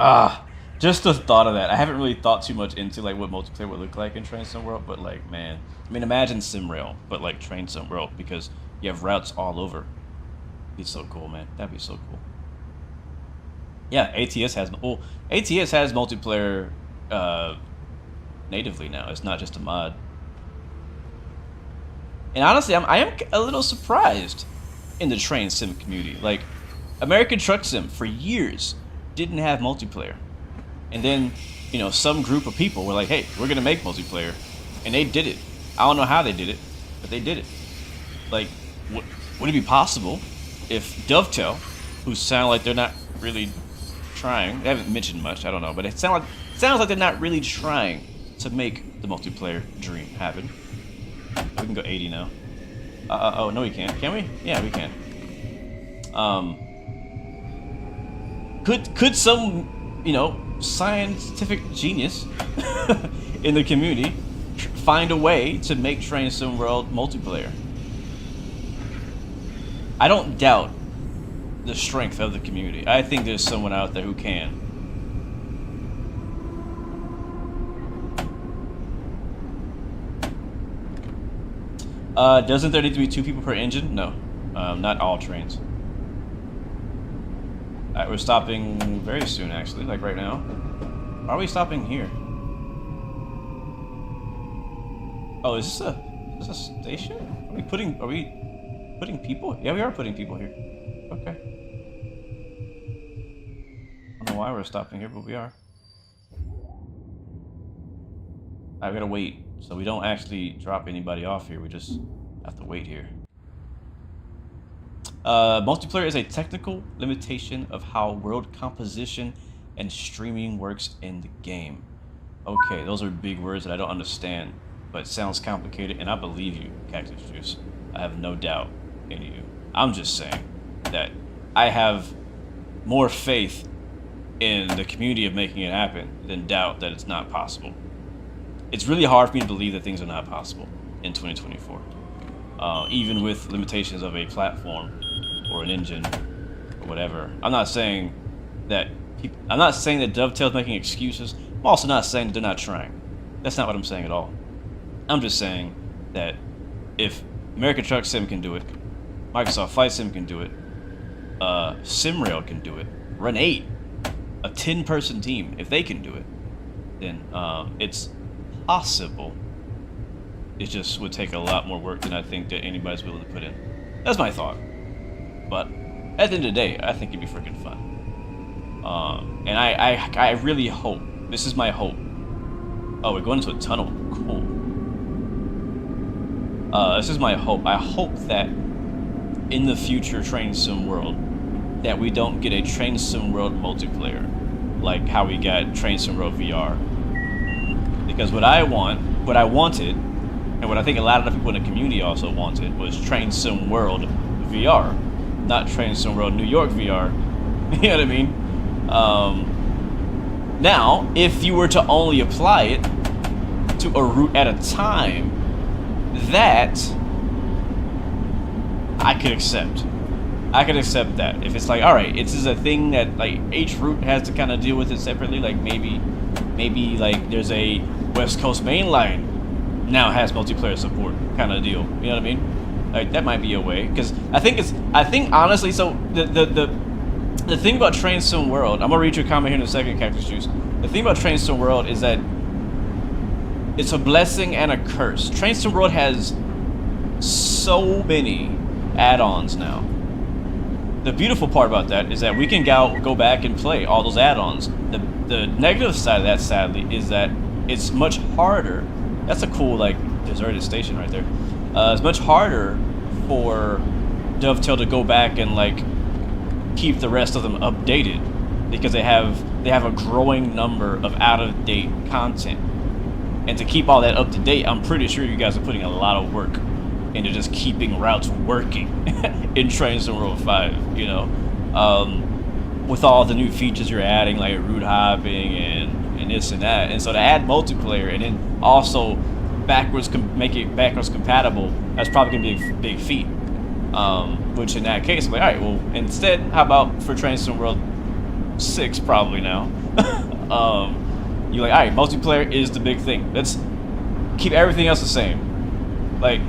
just the thought of that. I haven't really thought too much into like what multiplayer would look like in Train Sim World, but like, man, I mean, imagine SimRail, but like Train Sim World, because you have routes all over. It'd be so cool, man. That'd be so cool. Yeah, ATS has multiplayer natively now. It's not just a mod. And honestly, I am a little surprised in the Train Sim community. Like, American Truck Sim for years didn't have multiplayer, and then some group of people were like, "Hey, we're gonna make multiplayer," and they did it. I don't know how they did it, but they did it. Like, would it be possible if Dovetail, who sound like they're not really trying, they haven't mentioned much, I don't know, but it sounds like they're not really trying to make the multiplayer dream happen. We can go 80 now. Oh no, we can't. Can we? Yeah, we can. Could some scientific genius in the community find a way to make Train Sim World multiplayer? I don't doubt the strength of the community. I think there's someone out there who can. Doesn't there need to be 2 people per engine? No, not all trains. Alright, we're stopping very soon, actually, like right now. Why are we stopping here? Oh, is this a station? Are we putting people? Yeah, we are putting people here. Okay. I don't know why we're stopping here, but we are. Alright, we gotta wait. So we don't actually drop anybody off here, we just have to wait here. Multiplayer is a technical limitation of how world composition and streaming works in the game. Okay, those are big words that I don't understand, but it sounds complicated, and I believe you, Cactus Juice. I have no doubt in you. I'm just saying that I have more faith in the community of making it happen than doubt that it's not possible. It's really hard for me to believe that things are not possible in 2024, even with limitations of a platform or an engine or whatever. I'm not saying that Dovetail's making excuses. I'm also not saying that they're not trying. That's not what I'm saying at all. I'm just saying that if American Truck Sim can do it, Microsoft Flight Sim can do it, SimRail can do it, Run 8, a 10-person team, if they can do it, then it's possible. It just would take a lot more work than I think that anybody's willing to put in. That's my thought. But at the end of the day, I think it'd be freaking fun. And I really hope, this is my hope. Oh, we're going into a tunnel. Cool. This is my hope. I hope that in the future Train Sim World, that we don't get a Train Sim World multiplayer, like how we got Train Sim World VR. Because what I wanted, and what I think a lot of the people in the community also wanted, was Train Sim World VR, not Train Sim World New York VR. You know what I mean? Now, if you were to only apply it to a route at a time, that I could accept. I could accept that. If it's like, all right, this is a thing that like each route has to kind of deal with it separately. Like maybe like there's a West Coast main line now has multiplayer support kind of deal. You know what I mean? Like that might be a way, because I think honestly, so the thing about Train Sim World, I'm gonna read your comment here in a second, Cactus Juice. The thing about Train Sim World is that it's a blessing and a curse. Train Sim World has so many add-ons now. The beautiful part about that is that we can go back and play all those add-ons. The negative side of that, sadly, is that it's much harder. That's a cool, like, deserted station right there. It's much harder for Dovetail to go back and, like, keep the rest of them updated, because they have a growing number of out-of-date content. And to keep all that up to date, I'm pretty sure you guys are putting a lot of work into just keeping routes working in Train Sim World 5, you know? With all the new features you're adding, like route hopping and this and that. And so to add multiplayer and then also make it backwards compatible, that's probably gonna be a big feat. Which in that case, I'm like, all right, well, instead, how about for Train Sim World 6 probably now? You're like, all right, multiplayer is the big thing. Let's keep everything else the same. Like,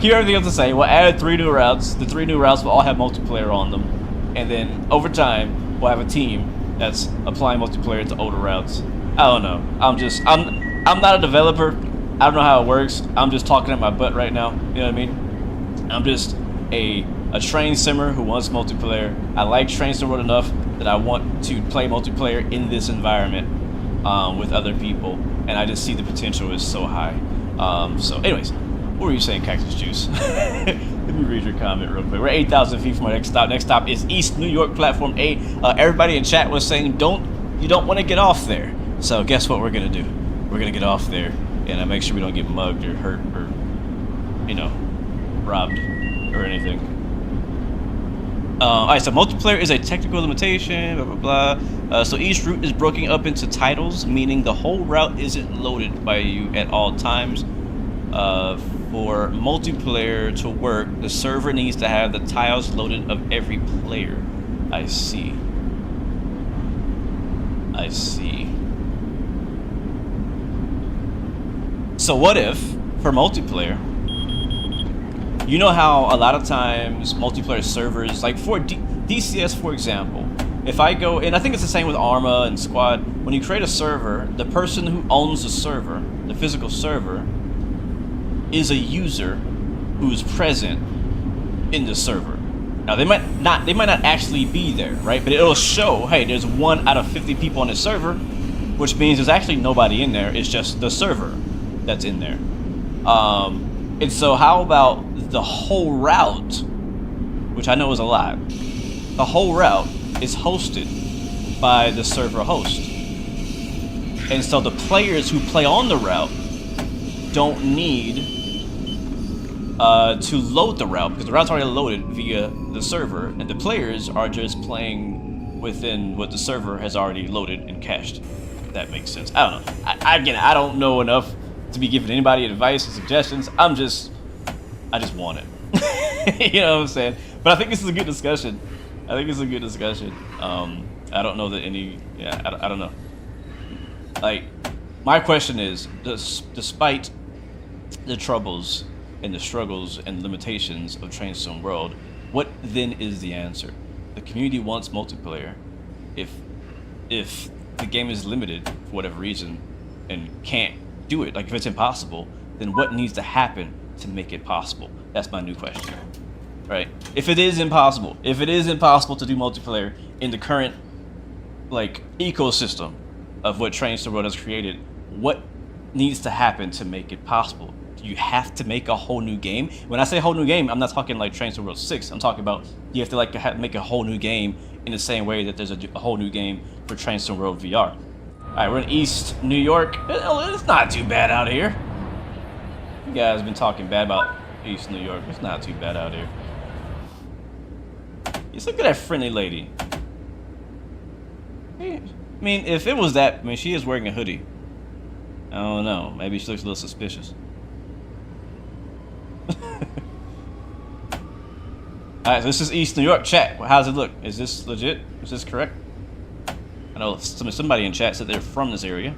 keep everything else the same. We'll add 3 new routes. The 3 new routes will all have multiplayer on them. And then over time, we'll have a team that's applying multiplayer to older routes. I don't know. I'm not a developer. I don't know how it works. I'm just talking at my butt right now. You know what I mean? I'm just a train simmer who wants multiplayer. I like Train Sim World enough that I want to play multiplayer in this environment with other people. And I just see the potential is so high. So anyways, what were you saying, Cactus Juice? Let me read your comment real quick. We're 8,000 feet from our next stop. Next stop is East New York Platform 8. Everybody in chat was saying you don't want to get off there. So guess what we're gonna do? We're gonna get off there and make sure we don't get mugged or hurt or, you know, robbed or anything. Alright, so multiplayer is a technical limitation, blah blah blah. So each route is broken up into titles, meaning the whole route isn't loaded by you at all times. For multiplayer to work, the server needs to have the tiles loaded of every player. I see. I see. So what if, for multiplayer, you know how a lot of times multiplayer servers, like for DCS for example, if I go, and I think it's the same with Arma and Squad, when you create a server, the person who owns the server, the physical server, is a user who's present in the server. Now they might not actually be there, right? But it'll show, hey, there's 1 out of 50 people on the server, which means there's actually nobody in there. It's just the server that's in there. And so how about the whole route, which I know is a lot, the whole route is hosted by the server host. And so the players who play on the route don't need to load the route, because the route's already loaded via the server, and the players are just playing within what the server has already loaded and cached. If that makes sense. I don't know. Again, I don't know enough to be giving anybody advice and suggestions. I just want it. You know what I'm saying? But I think this is a good discussion. I think it's a good discussion. I don't know that any. Yeah, I don't know. Like, my question is, despite the troubles and the struggles and limitations of Train Sim World, what then is the answer? The community wants multiplayer. If the game is limited for whatever reason and can't do it, like if it's impossible, then what needs to happen to make it possible? That's my new question. Right? If it is impossible to do multiplayer in the current like ecosystem of what Train Sim World has created, what needs to happen to make it possible? Do you have to make a whole new game? When I say whole new game, I'm not talking like Train Sim World 6. I'm talking about you have to like make a whole new game in the same way that there's a whole new game for Train Sim World VR. All right, we're in East New York. It's not too bad out here. You guys have been talking bad about East New York. It's not too bad out here. Just look at that friendly lady. I mean, if it was that, I mean, she is wearing a hoodie. I don't know. Maybe she looks a little suspicious. Alright, so this is East New York. Chat, how's it look? Is this legit? Is this correct? I know somebody in chat said they're from this area.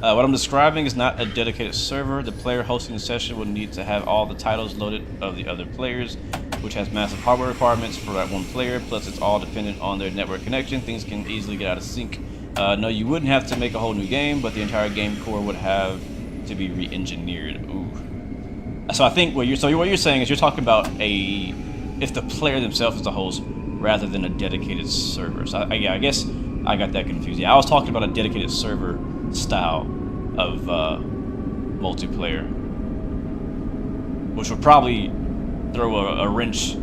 What I'm describing is not a dedicated server. The player hosting the session would need to have all the titles loaded of the other players, which has massive hardware requirements for that one player, plus it's all dependent on their network connection. Things can easily get out of sync. No, you wouldn't have to make a whole new game, but the entire game core would have to be re-engineered. Ooh. So I think what you're saying is you're talking about if the player themselves is the host rather than a dedicated server. So I guess I got that confused. Yeah, I was talking about a dedicated server style of multiplayer, which would probably throw a wrench,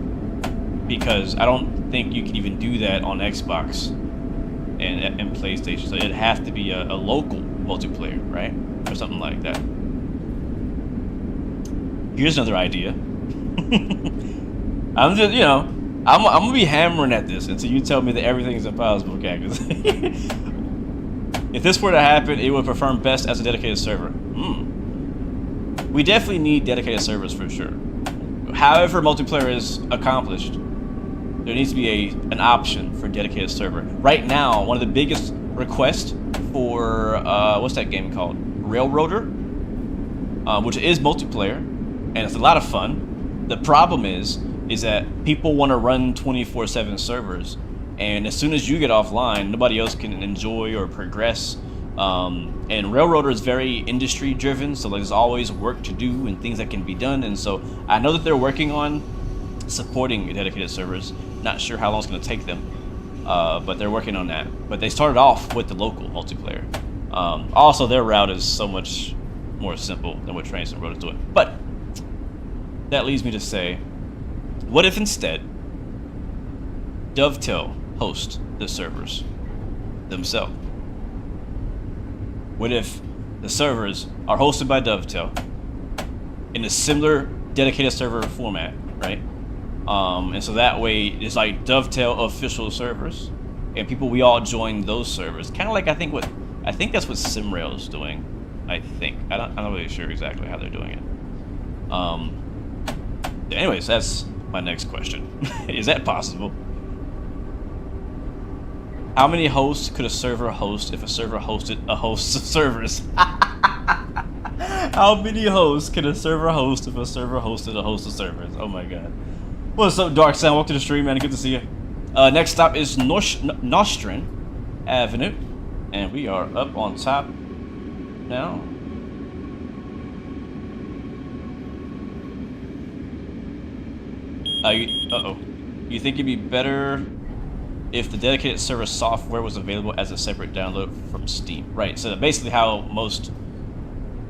because I don't think you can even do that on Xbox and PlayStation. So it'd have to be a local multiplayer, right, or something like that. Here's another idea. I'm just, I'm gonna be hammering at this until you tell me that everything is impossible, okay? If this were to happen, it would perform best as a dedicated server. We definitely need dedicated servers for sure. However multiplayer is accomplished, there needs to be an option for dedicated server. Right now, one of the biggest requests for, what's that game called? Railroader, which is multiplayer, and it's a lot of fun. The problem is that people want to run 24/7 servers, and as soon as you get offline, nobody else can enjoy or progress. And Railroader is very industry driven, so there's always work to do and things that can be done. And so I know that they're working on supporting dedicated servers. Not sure how long it's going to take them, but they're working on that. But they started off with the local multiplayer. Also, their route is so much more simple than what Train Sim World is doing. But that leads me to say, what if instead Dovetail host the servers themselves? What if the servers are hosted by Dovetail in a similar dedicated server format, right? And so that way it's like Dovetail official servers, and we all join those servers. Kind of like I think that's what SimRail is doing. I think I'm not really sure exactly how they're doing it. Anyways, that's my next question. Is that possible? How many hosts could a server host if a server hosted a host of servers? How many hosts can a server host if a server hosted a host of servers? Oh my god. What's up, Dark Sound? Welcome to the stream, man. Good to see you. Next stop is Nostrand Avenue, and we are up on top now. You think it'd be better if the dedicated server software was available as a separate download from Steam? Right, so basically how most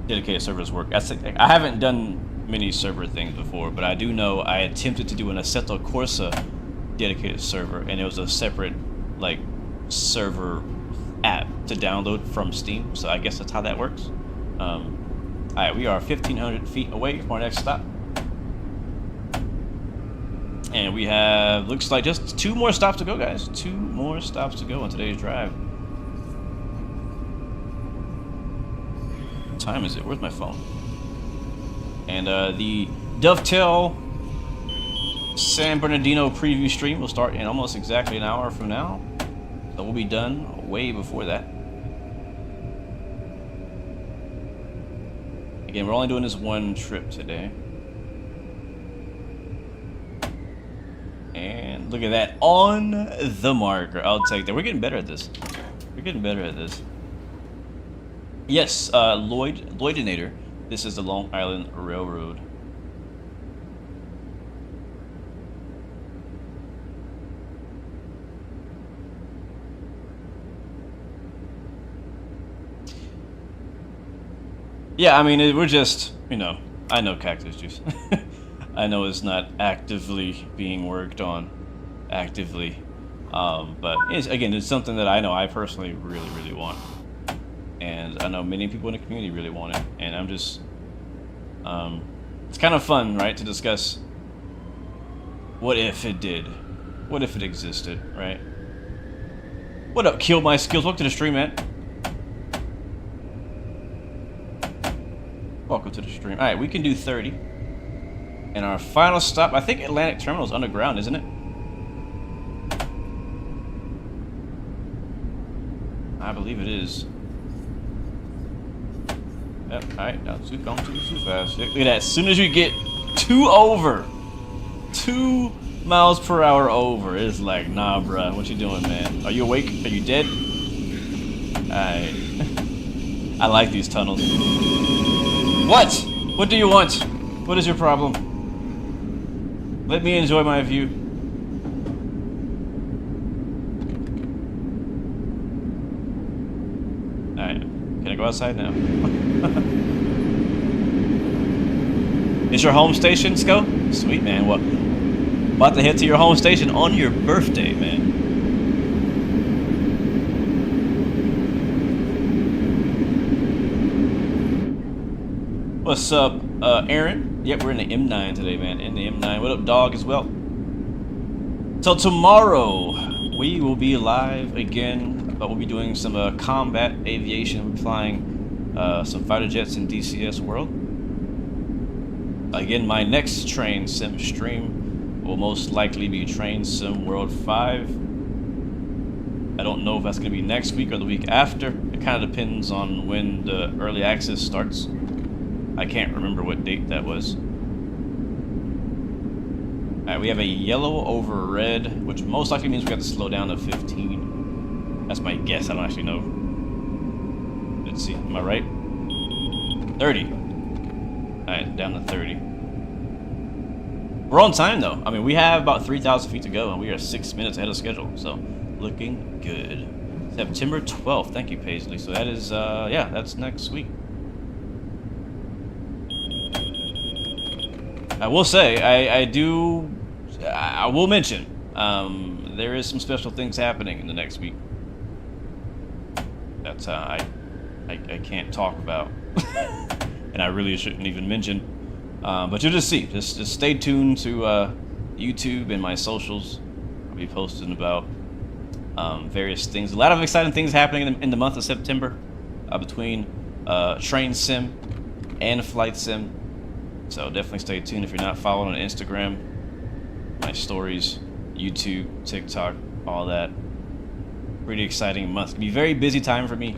dedicated servers work. I haven't done many server things before, but I do know I attempted to do an Assetto Corsa dedicated server, and it was a separate server app to download from Steam, so I guess that's how that works. Alright, we are 1,500 feet away from our next stop. And we have, looks like just 2 more stops to go, guys. 2 more stops to go on today's drive. What time is it? Where's my phone? And the Dovetail San Bernardino preview stream will start in almost exactly an hour from now. So we'll be done way before that. Again, we're only doing this 1 trip today. And look at that, on the marker. I'll take that. We're getting better at this. We're getting better at this. Yes, Lloydinator. This is the Long Island Railroad. Yeah, I mean, we're just, you know, I know Cactus Juice. I know it's not actively being worked on, but again, it's something that I know I personally really want, and I know many people in the community really want it, and I'm just, it's kind of fun, right, to discuss what if it did, what if it existed, right? What up, Kill My Skills? Welcome to the stream, man. Welcome to the stream. All right, we can do 30. And our final stop, I think Atlantic Terminal is underground, isn't it? I believe it is. Yep, alright, now don't too fast. Look at that, as soon as you get 2 miles per hour over, it's like, nah, bruh, what you doing, man? Are you awake? Are you dead? Alright. I like these tunnels. What? What do you want? What is your problem? Let me enjoy my view. Alright, can I go outside now? It's your home station, Sco? Sweet, man. What? About to head to your home station on your birthday, man. What's up, Aaron? Yep, we're in the M9 today, man. In the M9. What up, dog, as well? So tomorrow, we will be live again, but we'll be doing some combat aviation. We'll be flying some fighter jets in DCS World. Again, my next Train Sim stream will most likely be Train Sim World 5. I don't know if that's going to be next week or the week after. It kind of depends on when the early access starts. I can't remember what date that was. Alright, we have a yellow over red, which most likely means we have to slow down to 15. That's my guess, I don't actually know. Let's see, am I right? 30. Alright, down to 30. We're on time though. I mean, we have about 3,000 feet to go, and we are 6 minutes ahead of schedule, so looking good. September 12th, thank you, Paisley. So that is, yeah, that's next week. I will say, I will mention, there is some special things happening in the next week that I can't talk about, and I really shouldn't even mention, but you'll just see. Just stay tuned to YouTube and my socials. I'll be posting about various things. A lot of exciting things happening in the month of September between Train Sim and Flight Sim. So definitely stay tuned if you're not following on Instagram, my stories, YouTube, TikTok, all that. Pretty exciting month. It's gonna be a very busy time for me,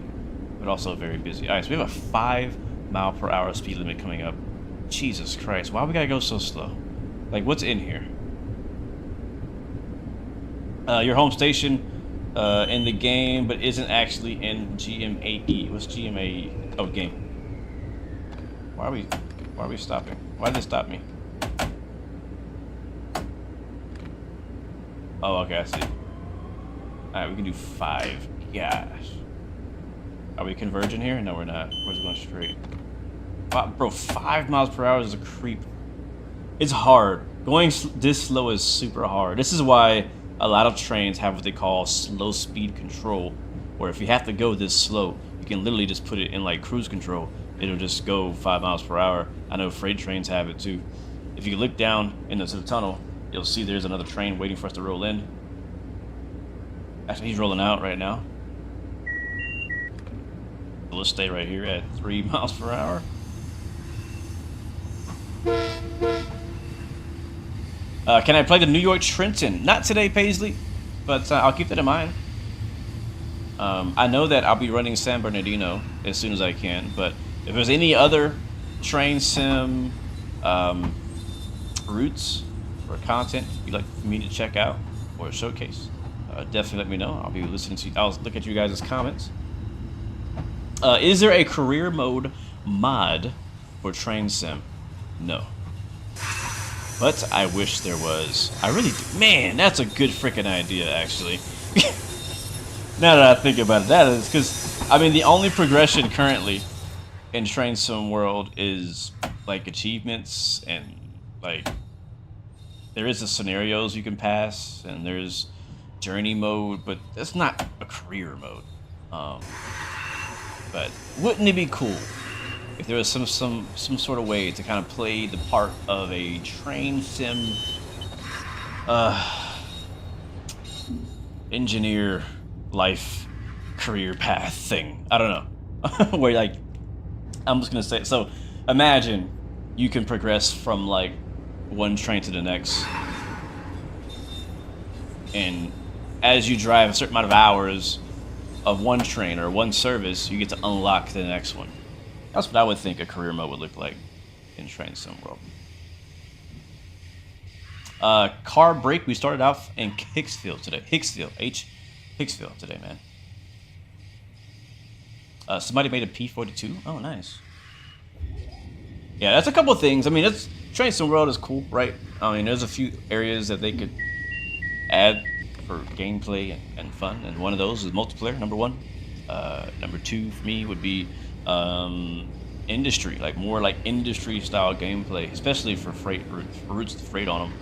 but also very busy. All right, so we have a 5 mile per hour speed limit coming up. Jesus Christ, why we gotta go so slow? Like, what's in here? Your home station in the game, but isn't actually in GMAE. What's GMAE? Oh, game. Why are we stopping? Why did it stop me? Oh, okay, I see. Alright, we can do 5. Gosh. Are we converging here? No, we're not. We're just going straight. Wow, bro, 5 miles per hour is a creep. It's hard. Going this slow is super hard. This is why a lot of trains have what they call slow speed control, where if you have to go this slow, you can literally just put it in like cruise control it'll just go 5 miles per hour. I know freight trains have it too. If you look down into the tunnel, you'll see there's another train waiting for us to roll in. Actually, he's rolling out right now. So let's stay right here at 3 miles per hour. Can I play the New York Trenton? Not today, Paisley, but I'll keep that in mind. I know that I'll be running San Bernardino as soon as I can, but if there's any other train sim routes or content you'd like for me to check out or showcase, definitely let me know. I'll be listening to you. I'll look at you guys' comments. Is there a career mode mod for train sim? No. But I wish there was. I really do. Man, that's a good freaking idea, actually. Now that I think about it, that is because, I mean, the only progression currently in Train Sim World is, like, achievements and, like, there is the scenarios you can pass, and there's journey mode, but that's not a career mode. But wouldn't it be cool if there was some sort of way to kind of play the part of a train sim engineer life career path thing? I don't know. Where, like, I'm just gonna say, so imagine you can progress from like one train to the next, and as you drive a certain amount of hours of one train or one service, you get to unlock the next one. That's what I would think a career mode would look like in Train Sim World. Car break. We started off in Hicksville today. Hicksville today, man. Somebody made a P42. Oh, nice. Yeah, that's a couple of things. I mean, it's Train Sim World is cool, right? I mean, there's a few areas that they could add for gameplay and fun, and one of those is multiplayer. Number one. Number two for me would be industry, like more like industry style gameplay, especially for freight routes to freight on them,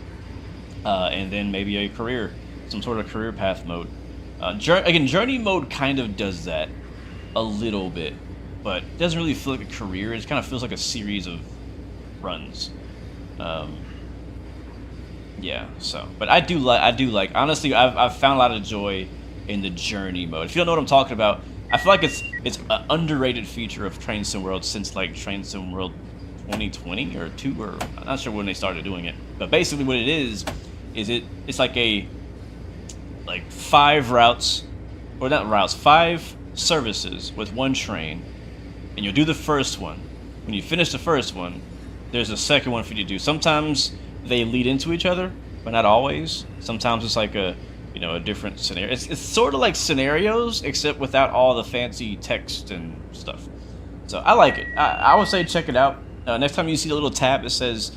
and then maybe a career, some sort of career path mode. Again, journey mode kind of does that a little bit, but it doesn't really feel like a career. It kind of feels like a series of runs. Yeah, so, but I do like honestly, I've found a lot of joy in the journey mode. If you don't know what I'm talking about, I feel like it's an underrated feature of Train Sim World since like Train Sim World 2020 or 2, or I'm not sure when they started doing it. But basically what it is it's like a 5 routes, or not routes, 5 services with one train, and you'll do the first one. When you finish the first one, there's a second one for you to do. Sometimes they lead into each other, but not always. Sometimes it's like a different scenario. It's sort of like scenarios, except without all the fancy text and stuff. So I like it. I would say check it out. Next time you see the little tab that says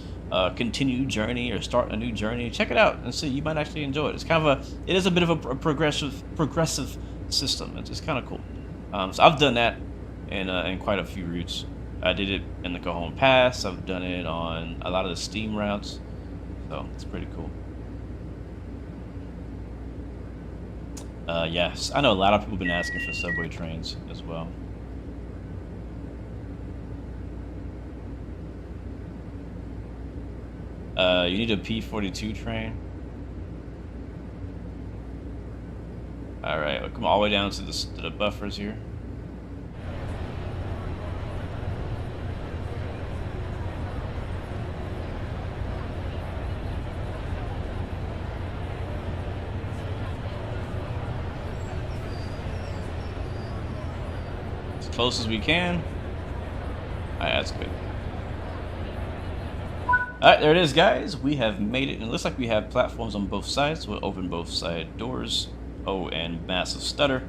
continue journey or start a new journey, check it out and see. You might actually enjoy it. It's kind of it is a bit of a progressive system. It's kind of cool. So I've done that in quite a few routes. I did it in the Cajon Pass. I've done it on a lot of the Steam routes. So it's pretty cool. Yes, I know a lot of people have been asking for subway trains as well. You need a P42 train. All right, we'll come all the way down to the buffers here. Close as we can. Alright, that's good. Alright, there it is, guys. We have made it, and it looks like we have platforms on both sides. We'll open both side doors. Oh, and massive stutter.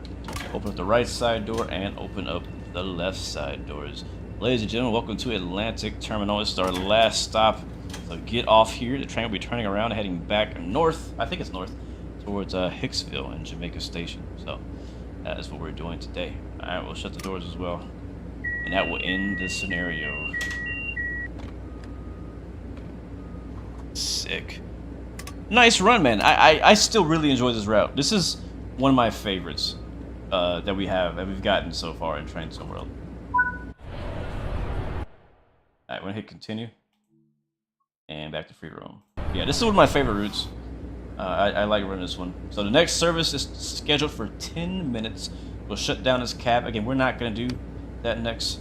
Open up the right side door and open up the left side doors. Ladies and gentlemen, welcome to Atlantic Terminal. This is our last stop. So get off here. The train will be turning around and heading back north. I think it's north towards Hicksville and Jamaica Station. So that is what we're doing today. Alright, we'll shut the doors as well. And that will end the scenario. Sick. Nice run, man. I still really enjoy this route. This is one of my favorites that we've gotten so far in Train Sim World. we're gonna hit continue. And back to free roam. Yeah, this is one of my favorite routes. I like running this one. So the next service is scheduled for 10 minutes. We'll shut down this cab. Again, we're not gonna do that next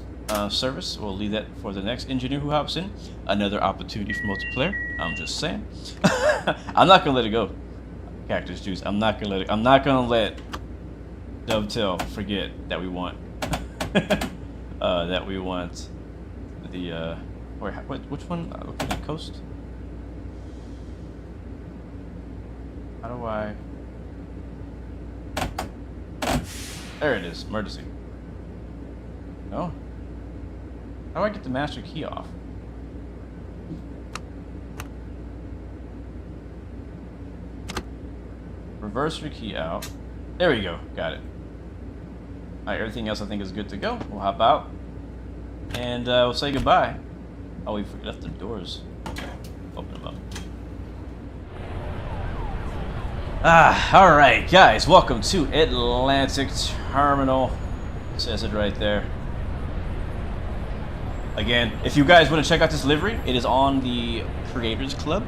service. We'll leave that for the next engineer who hops in. Another opportunity for multiplayer. I'm just saying. I'm not gonna let it go. Cactus Juice. I'm not gonna let Dovetail forget that we want that we want the which one? Okay, the coast. How do I? There it is. Emergency. No. How do I get the master key off? Reverse your key out. There we go. Got it. Alright, everything else I think is good to go. We'll hop out. And we'll say goodbye. Oh, we left the doors. Open them up. Alright, guys. Welcome to Atlantic Terminal. It says it right there. Again, if you guys want to check out this livery, it is on the Creators Club.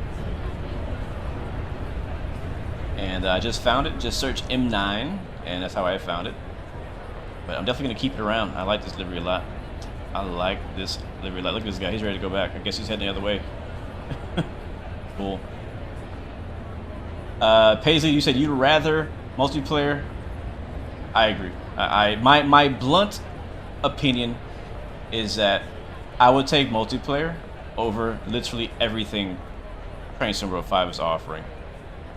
And I just found it. Just search M9, and that's how I found it. But I'm definitely going to keep it around. I like this livery a lot. I like this livery a lot. Look at this guy. He's ready to go back. I guess he's heading the other way. Cool. Paisley, you said you'd rather multiplayer. I agree. My blunt opinion is that I would take multiplayer over literally everything Train Sim World 5 is offering.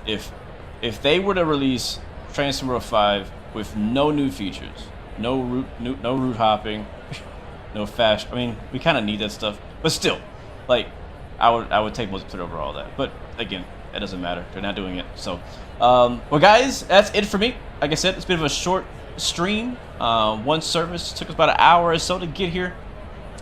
If they were to release Train Sim World 5 with no new features, no route hopping, no fast. I mean, we kind of need that stuff, but still, like, I would take multiplayer over all that. But again, that doesn't matter. They're not doing it. So, well, guys, that's it for me. Like I said, it's a bit of a short stream. One service took us about an hour or so to get here.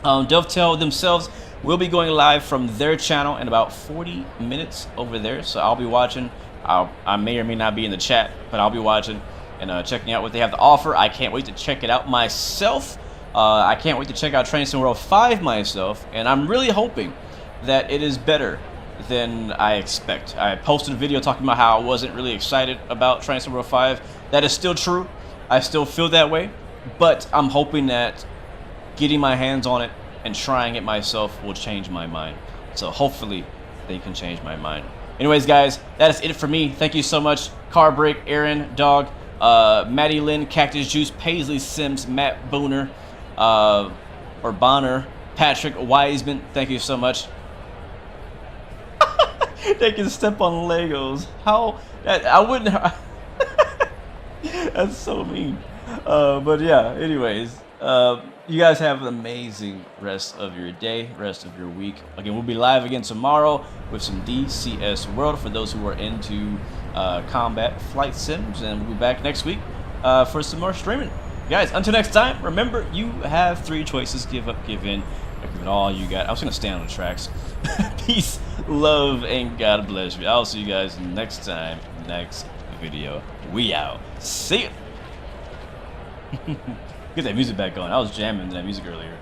Dovetail themselves will be going live from their channel in about 40 minutes over there. So I'll be watching. I may or may not be in the chat, but I'll be watching and checking out what they have to offer. I can't wait to check it out myself. I can't wait to check out Train Sim World 5 myself, and I'm really hoping that it is better than I expect. I posted a video talking about how I wasn't really excited about Train Sim World 5. That is still true. I still feel that way, but I'm hoping that getting my hands on it and trying it myself will change my mind. So hopefully they can change my mind. Anyways, guys, that is it for me. Thank you so much. Car Break, Aaron, Dog, Maddie Lynn, Cactus Juice, Paisley Sims, Matt Booner, or Bonner, Patrick Wiseman. Thank you so much. They can step on Legos. How? I wouldn't. That's so mean. But yeah, anyways. You guys have an amazing rest of your day, rest of your week. Again, we'll be live again tomorrow with some DCS World for those who are into combat flight sims, and we'll be back next week for some more streaming. Guys, until next time, remember, you have 3 choices: give up, give in, or give it all you got. I was gonna stay on the tracks. Peace, love, and God bless you. I'll see you guys next time, next video. We out. See ya. Get that music back on. I was jamming to that music earlier.